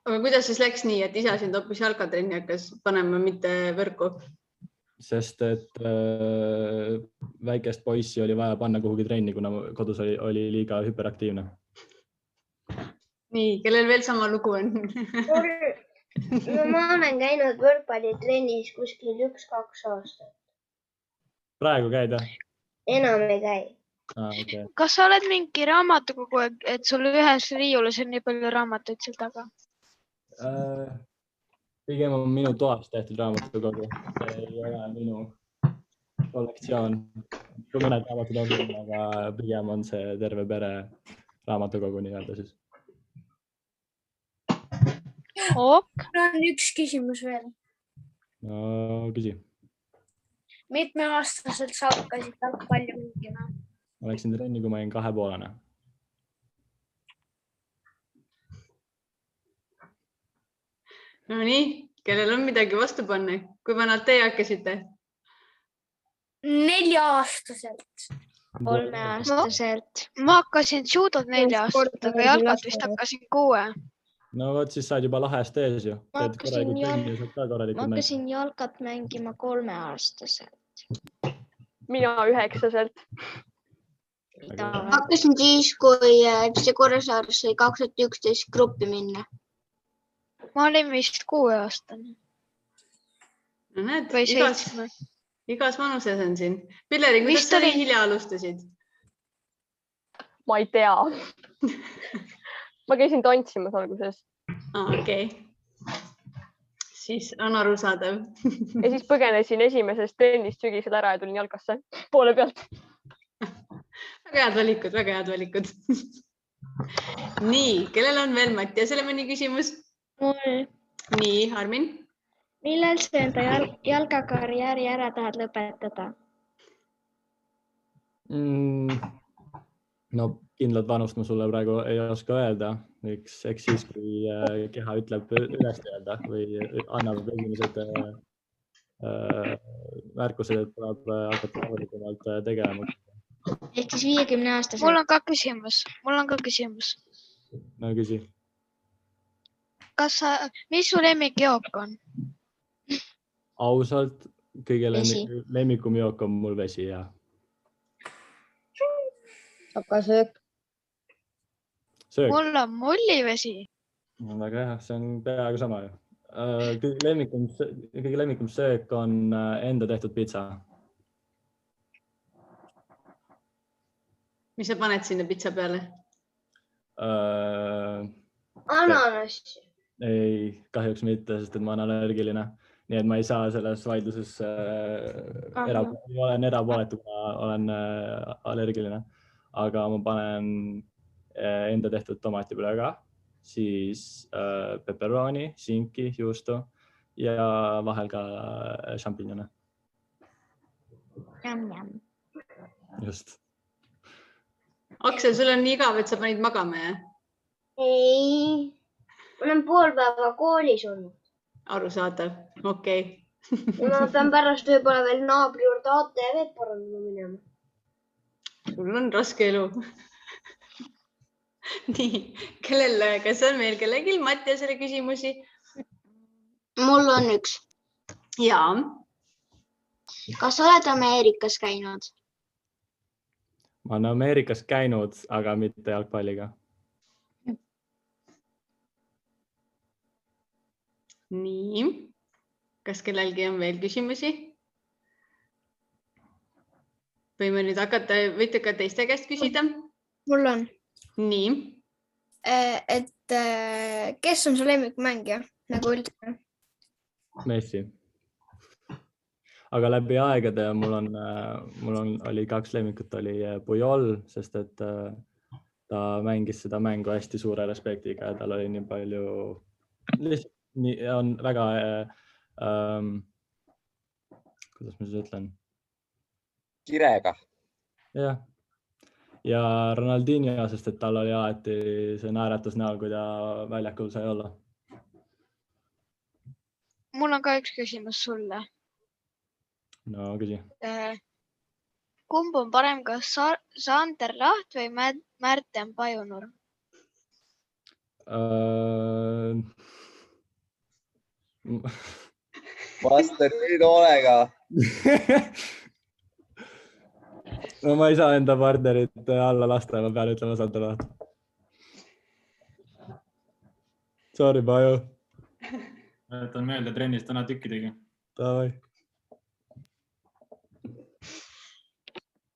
Aga kuidas siis läks nii, et isa sind hoopis jalkatrenni hakkas panema, mitte võrku? Sest et väikest poissi oli vaja panna kuhugi trenni, kuna kodus oli liiga hüperaktiivne. Nii, kellel veel sama lugu on? Ma olen käinud võrkpallitrennis kuskil 1-2 aastat. Praegu käid? Enam ei käi. Okay. Kas sa oled mingi raamatukogu, et sul ühes riiulis on nii palju raamatuid seal taga? Pigem on minu toas tehtud raamatukogu. See ei ole minu kollektsioon. Kui mõned raamatud on, aga pigem on see terve pere raamatukogu nii-öelda siis. Mul on üks küsimus veel. No küsi. Mitme aastaselt sa hakkasid jalgpalli mängima? Ma läksin trenni, kui ma olin 2,5. No nii, kellel on midagi vastu panna? Kui vanalt teie hakkasite? 4-aastaselt. 3-aastaselt. Ma hakkasin judot 4 aastat, aga jalgat vist hakkasin 6. no vot, siis saad juba lahest ees ju. Ma Teed korralikult trenni ja saad ka ma korralikult mängida. hakkasin jalkat mängima 3-aastaselt. Mina 9-selt. Hakkasin siis, kui FC Kuressaare sai 2011 gruppi minna. Ma olin vist 6-aastane. No näed, Või 7. igas vanuses on siin. Pilleri, kuidas sa nii hilja alustasid? Ma ei tea. Ma käisin tantsimas alguses. Okei. Siis on arusaadav. Ja siis põgenesin esimesest trennist sügisel ära ja tulin jalkasse poole pealt. Väga head valikud. Nii, kellel on veel Mattiasele mõni küsimus? Mul. Nii, Armin? Millal sa enda jalkakarjääri ära tahad lõpetada? No kindlat vanust ma sulle praegu ei oska öelda. Eks siis, kui keha ütleb üles öelda või annab esimesed märkused, et tuleb hakata avalikumalt tegema. Ehk siis 50-aastaselt. Mul on ka küsimus. No küsi. Mis su lemmikjook on? Ausalt, kõige lemmikum jook on mul vesi ja. Aga söök? Mul on mullivesi. Väga hea, see on peaaegu sama ju. Kõige lemmikum söök on enda tehtud pitsa. Mis sa paned sinna pitsa peale? Ananas. Ei, kahjuks mitte, sest et ma olen allergiline. Nii et ma ei saa selles vaidluses olen erapooletu, kuna olen allergiline. Aga ma panen enda tehtud tomatipüle ka, siis pepperoni, sinki, juustu ja vahel ka šampinjone. Just. Aksel, sul on nii igav, et sa panid magama, jah? Ei, ma olen pool päeva koolis olnud. Arusaadav, okei. Ja ma pean pärast võib-olla veel naabri juurde ATV parandama minema. Sul on raske elu. Nii, kas on meil kellelgi Mattiasele küsimusi? Mul on üks. Jaa. Kas oled Ameerikas käinud? Ma olen Ameerikas käinud, aga mitte jalgpalliga. Nii, kas kellelgi on veel küsimusi? Võime nüüd hakata, võite ka teiste käest küsida? Mul on. Nii. Et kes on su lemmikmängija nagu üldse? Messi. Aga läbi aegade mul oli 2 lemmikut, oli Puyol, sest et ta mängis seda mängu hästi suure respektiga ja tal oli nii palju, on väga, kuidas ma siis ütlen? Kirega. Jah. Ja Ronaldinho, sest et tal oli alati see naeratus näol, kui ta väljakul sai olla. Mul on ka üks küsimus sulle. No küsi. Kumb on parem, kas Sander Laht või Märten Pajunurm? Vasta nüüd hoolega. No ma ei saa enda partnerit alla lasta ja ma pean ütlema Sander Laht. Sorry, Paju. Jätan meelde, trennis täna tükki tegi. Davai.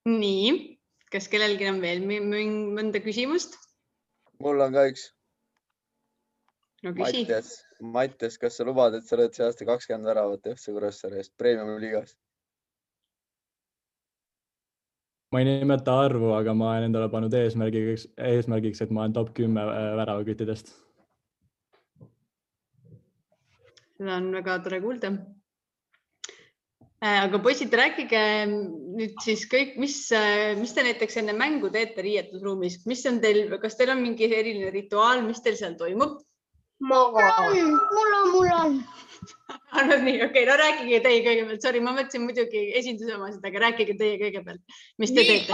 Nii, kas kellelgi on veel mõnda küsimust? Mul on ka üks. No küsi. Mattias, kas sa lubad, et sa oled see aasta 20 väravat FC Kuressaare eest Premiumi liigas? Ma ei nimeta arvu, aga ma olen endale pannud eesmärgiks, et ma olen top 10 väravaküttidest. Seda on väga tore kuulda. Aga poisid, rääkige nüüd siis kõik, mis te näiteks enne mängu teete riietusruumis? Kas teil on mingi eriline rituaal, mis teil seal toimub? Mul on. Arvad nii, okei, no rääkige teie kõigepealt. Sorry, ma mõtlesin muidugi esinduse omasid, aga rääkige teie kõigepealt. Mis te teete?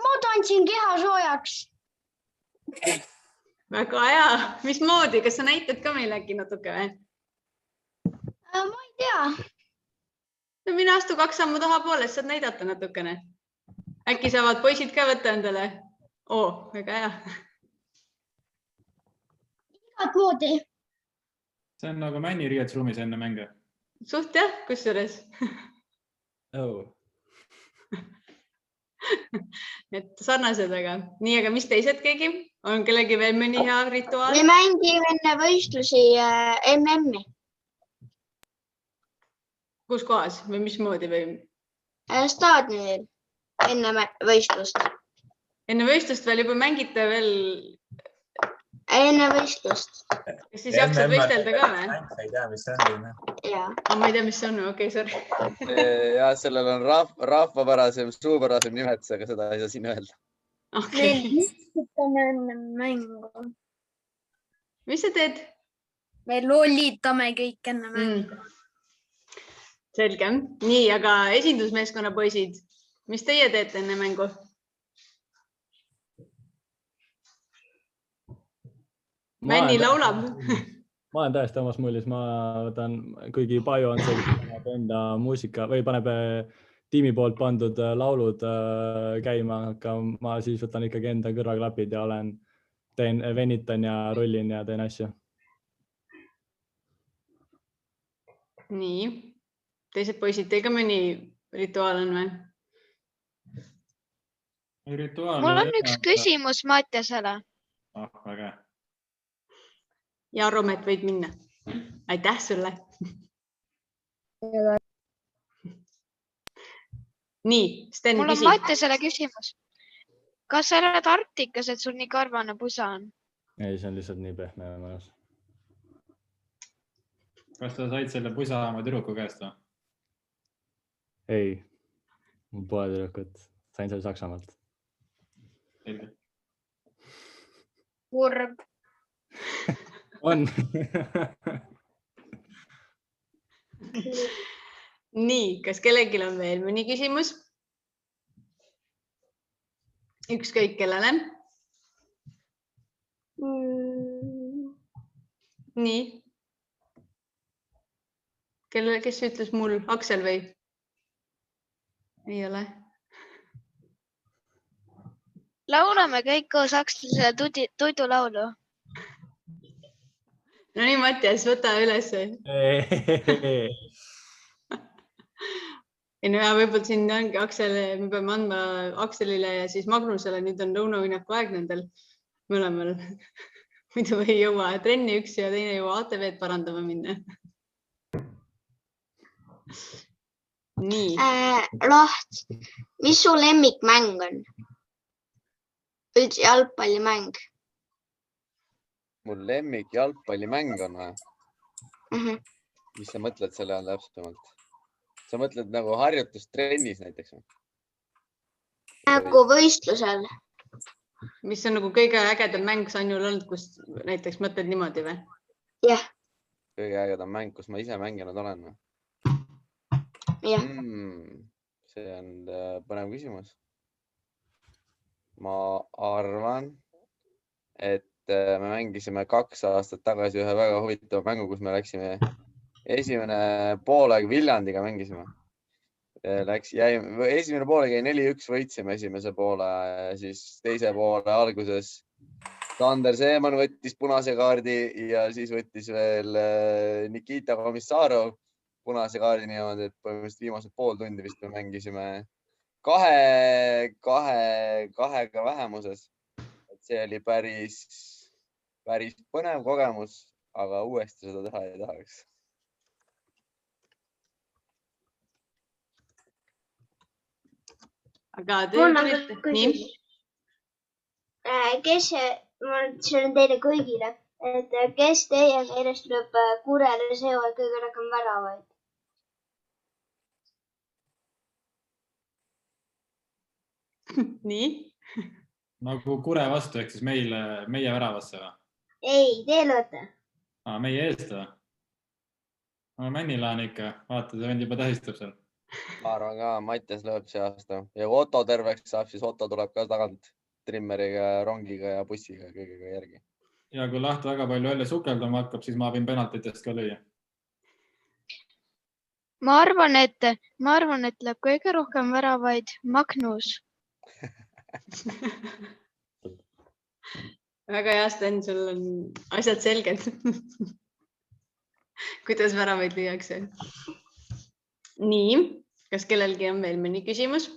Ma tantsin keha soojaks. väga hea, mismoodi, kas sa näitad ka meile äkki natuke või? ma ei tea. No mine astu 2 sammu tahapoole, saad näidata natukene. Äkki saavad poisid ka võtta endale? Väga hea. Igat moodi. See on nagu Männi riietusruumis enne mänge. Suht jah, kusjuures. Et sarnased, aga nii, aga mis teised keegi? On kellegi veel mõni hea rituaal? Me mängime enne võistlusi MM-i. Kus kohas või mismoodi või? Staadionil enne võistlust. Enne võistlust veel juba mängite veel? Enne võistlust. Kas siis jaksad võistelda ka või? Ma ei tea, mis see on. Ma ei tea, mis see on. Okei, sorry. Ja sellel on rahvapärasem, suupärasem nimetus, aga seda ei saa siin öelda. Me lollitame enne mängu. Mis sa teed? Me lollitame kõik enne mängu. Selge. Nii, aga esindusmeeskonna poisid, mis teie teete enne mängu? Männi laulab. Ma olen täiesti omas mullis, ma võtan, kuigi Paju on see, kes paneb enda muusika või paneb tiimi poolt pandud laulud käima, aga ma siis võtan ikkagi enda kõrvaklapid ja venitan ja rullin ja teen asju. Nii, teised poisid, teil ka mõni rituaal on või? Mul on üks küsimus Mattiasele. Väga. Ja Romet võid minna. Aitäh sulle. Nii, Sten, mul on küsi. Mattiasele küsimus. Kas sa oled Arktikas, et sul nii karvane pusa on? Ei, see on lihtsalt nii pehme ja mõnus. Kas sa said selle pusa oma tüdruku käest või? Ei, mul pole tüdrukut. Sain selle Saksamaalt. Kurb. On. Nii, kas kellelgi on veel mõni küsimus? Ükskõik kellele. Nii. Kes ütles mul? Aksel või? Ei ole. Laulame kõik koos Akselile toidulaulu. No nii, Mattias, võta üles. Võib-olla siin ongi Aksel, me peame andma Akselile ja siis Magnusele, nüüd on lõunauinnaku aeg nendel mõlemal. Muidu ei jõua trenni üks ja teine jõua ATV-d parandama minna. Nii. Laht, mis su lemmikmäng on? Üldse jalgpallimäng? Mul lemmik jalgpallimäng on või? Mis sa mõtled selle all täpsemalt? Sa mõtled nagu harjutustrennis näiteks või? Nagu võistlusel. Mis on nagu kõige ägedam mäng Sanjul olnud, kus näiteks mõtled niimoodi või? Jah. Kõige ägedam mäng, kus ma ise mänginud olen või? Jah. See on põnev küsimus. Ma arvan, et me mängisime 2 aastat tagasi ühe väga huvitava mängu, kus me läksime esimene poolaeg Viljandiga mängisime. Esimene poolaeg jäi 4-1, võitsime esimese poole, siis teise poole alguses Sander Seeman võttis punase kaardi ja siis võttis veel Nikita Komissarov punase kaardi niimoodi, et põhimõtteliselt viimased pool tundi vist me mängisime kahega vähemuses. See oli päris põnev kogemus, aga uuesti seda teha ei tahaks. Aga nii. See on teile kõigile, et kes teie meelest tuleb Kurele seevad kõige rohkem väravaid? Nii? Nagu Kure vastu, ehk siis meie väravasse või? Ei, te lööte. Meie eest või? Männila on ikka, vaata, see vend juba tähistab seal. Ma arvan ka, Mattias lööb see aasta ja Otto terveks saab, siis Otto tuleb ka tagant trimmeriga, rongiga ja bussiga kõigega järgi. ja kui Laht väga palju välja sukeldama hakkab, siis ma võin penaltitest ka lüüa. ma arvan, et lööb kõige rohkem väravaid Magnus. väga hea, Sten, sul on asjad selged. kuidas väravaid lüüakse. Nii, kas kellelgi on veel mõni küsimus?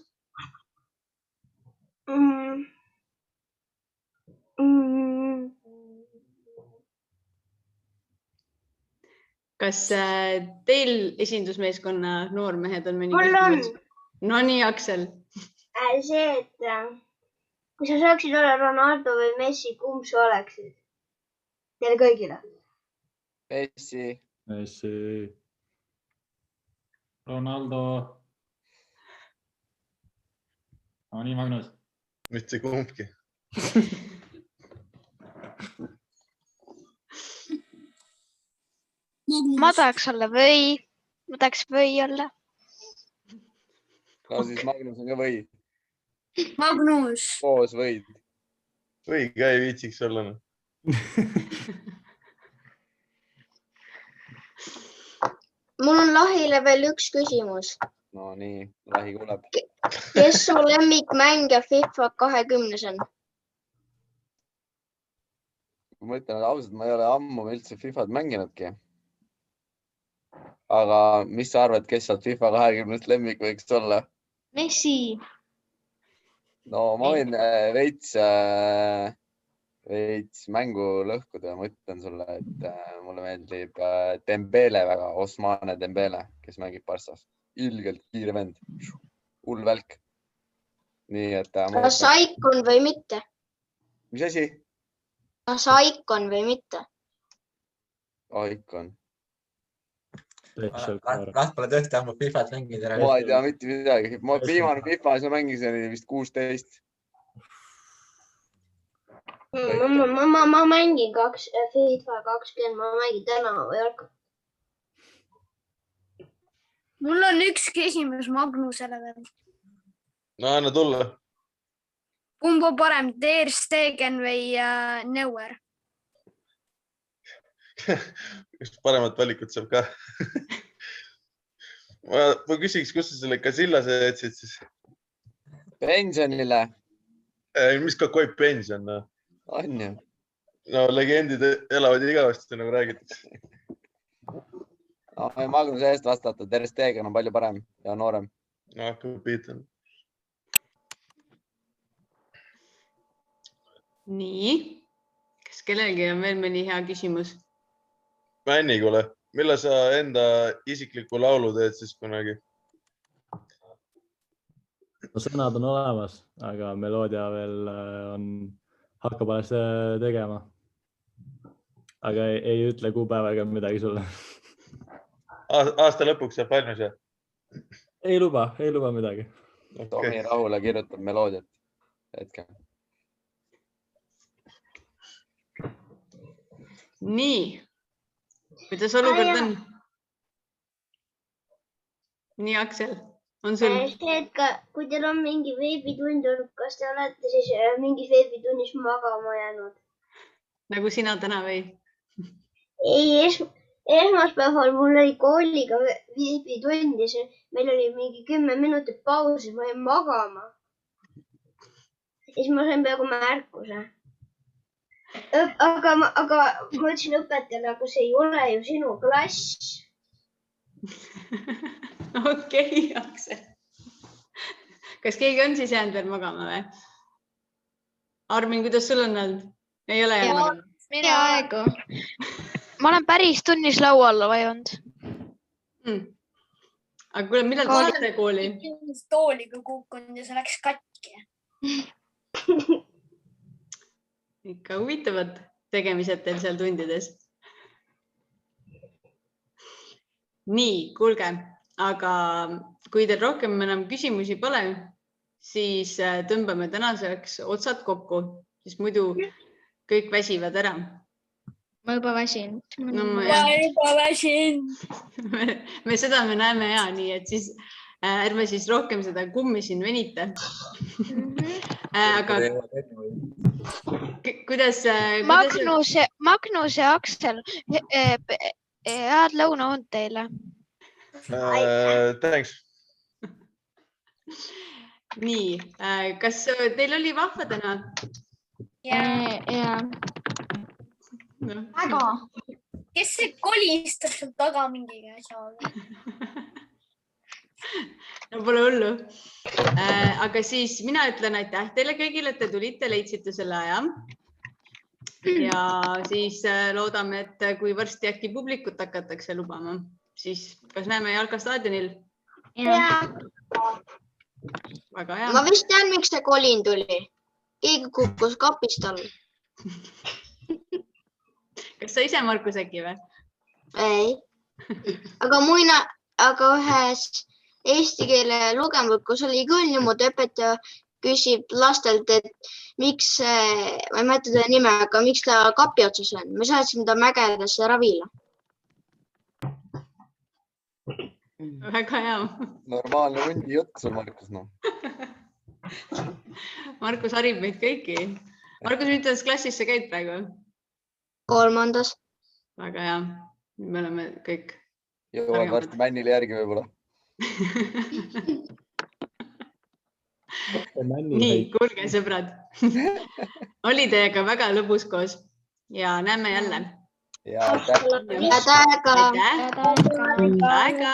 Kas teil esindusmeeskonna noormehed on mõni küsimus? No nii, Aksel. See, et kui sa saaksid olla Ronaldo või Messi, kumb sa oleksid? Teile kõigile. Messi. Ronaldo. No nii, Magnus. Mitte kumbki. ma tahaks olla või. Ma tahaks või olla. No siis Magnus on ka või. Magnus. Koos võid. Või ka ei viitsiks olla. Mul on Lahile veel üks küsimus. No nii, Lahi kuuleb. Kes su lemmikmängija FIFA 20 on? Ma ütlen ausalt, ma ei ole ammu üldse FIFAd mänginudki. Aga mis sa arvad, kes sealt FIFA 20 lemmik võiks olla? Messi. No ma võin veits mängu lõhkuda ja ma ütlen sulle, et mulle meeldib Dembele väga, Osmane Dembele, kes mängib Barssas. Ilgelt kiire vend. Hull välk. Nii, et... Kas Icon või mitte? Mis asi? Kas Icon või mitte? Icon. Laht pole tõesti ammu FIFA't mängida. Ma ei tea mitte midagi. Viimane FIFAs ma mängisin vist 16. Ma mängin FIFA 20, ma mängin täna jalka. Mul on üks küsimus Magnusele veel. No anna tulla. Kumb on parem, Ter Stegen või Neuer? Kas paremat valikut saab ka? Ma küsiks, kus sa selle Casillase jätsid siis? Pensionile. Mis ka koib pension? On ju. No legendid elavad igavesti, nagu räägitakse. No, Magnuse eest vastata, Ter Stegen on palju parem ja noorem. No, hakkab piitan. Nii, kas kellelgi on veel mõni hea küsimus? Männi, kuule, millal sa enda isikliku laulu teed siis kunagi? No, sõnad on olemas, aga meloodia veel hakkab alles tegema. Aga ei ütle kuupäeva ega midagi sulle. Aasta lõpuks saab valmis või? Ei luba midagi. Tomi Rahula kirjutab meloodiat hetkel. Nii, kuidas olukord on? Nii, Aksel, on sul? Kui teil on mingi veebitund olnud, kas te olete siis mingis veebitunnis magama jäänud? Nagu sina täna või? Ei, esmaspäeval mul oli kooliga veebitund ja meil oli mingi 10 minutit pausi, ma jäin magama. Siis ma sain peaaegu märkuse. Aga ma ütlesin õpetajale, aga see ei ole ju sinu klass. Okei, Aksel. Kas keegi on siis jäänud veel magama või? Armin, kuidas sul on olnud? Ei ole jäänud magama? Mine aegu. Ma olen päris tunnis laua alla vajunud. Aga kuule, millal te saate kooli? Tooliga kukkunud ja see läks katki. Ikka huvitavad tegemised teil seal tundides. Nii, kuulge, aga kui teil rohkem enam küsimusi pole, siis tõmbame tänaseks otsad kokku, siis muidu kõik väsivad ära. Ma juba väsin. Me seda me näeme hea, nii et siis ärme siis rohkem seda kummi siin venita. Aga kuidas Magnus ja Aksel, head lõunaund teile. Thanks. Nii, kas teil oli vahva täna? Jaa. Väga. Kes see kolistab sul taga mingi asjaga? No pole hullu. Aga siis mina ütlen aitäh teile kõigile, et te tulite, leidsite selle aja. Ja siis loodame, et kui varsti äkki publikut hakatakse lubama, siis kas näeme jalkastaadionil? Väga hea. Ma vist tean, miks see Colin tuli. Keegi kukkus kapist all. Kas sa ise, Markus, äkki või? Ei. Aga ühes eesti keele lugemukus oli küll niimoodi, õpetaja küsib lastelt, et miks, ma ei mäleta teda nime, aga miks ta kapi otsas on. Me saatsime ta mägedasse ravile. Väga hea. Normaalne hundi jutt sul, Markus. Markus harib meid kõiki. Markus, mitmes klassis sa käid praegu? 3. Väga hea. Me oleme kõik. Jõuad varsti Männile järgi võib-olla. Nii, kuulge sõbrad. Oli teiega väga lõbus koos ja näeme jälle. Head aega. Head aega.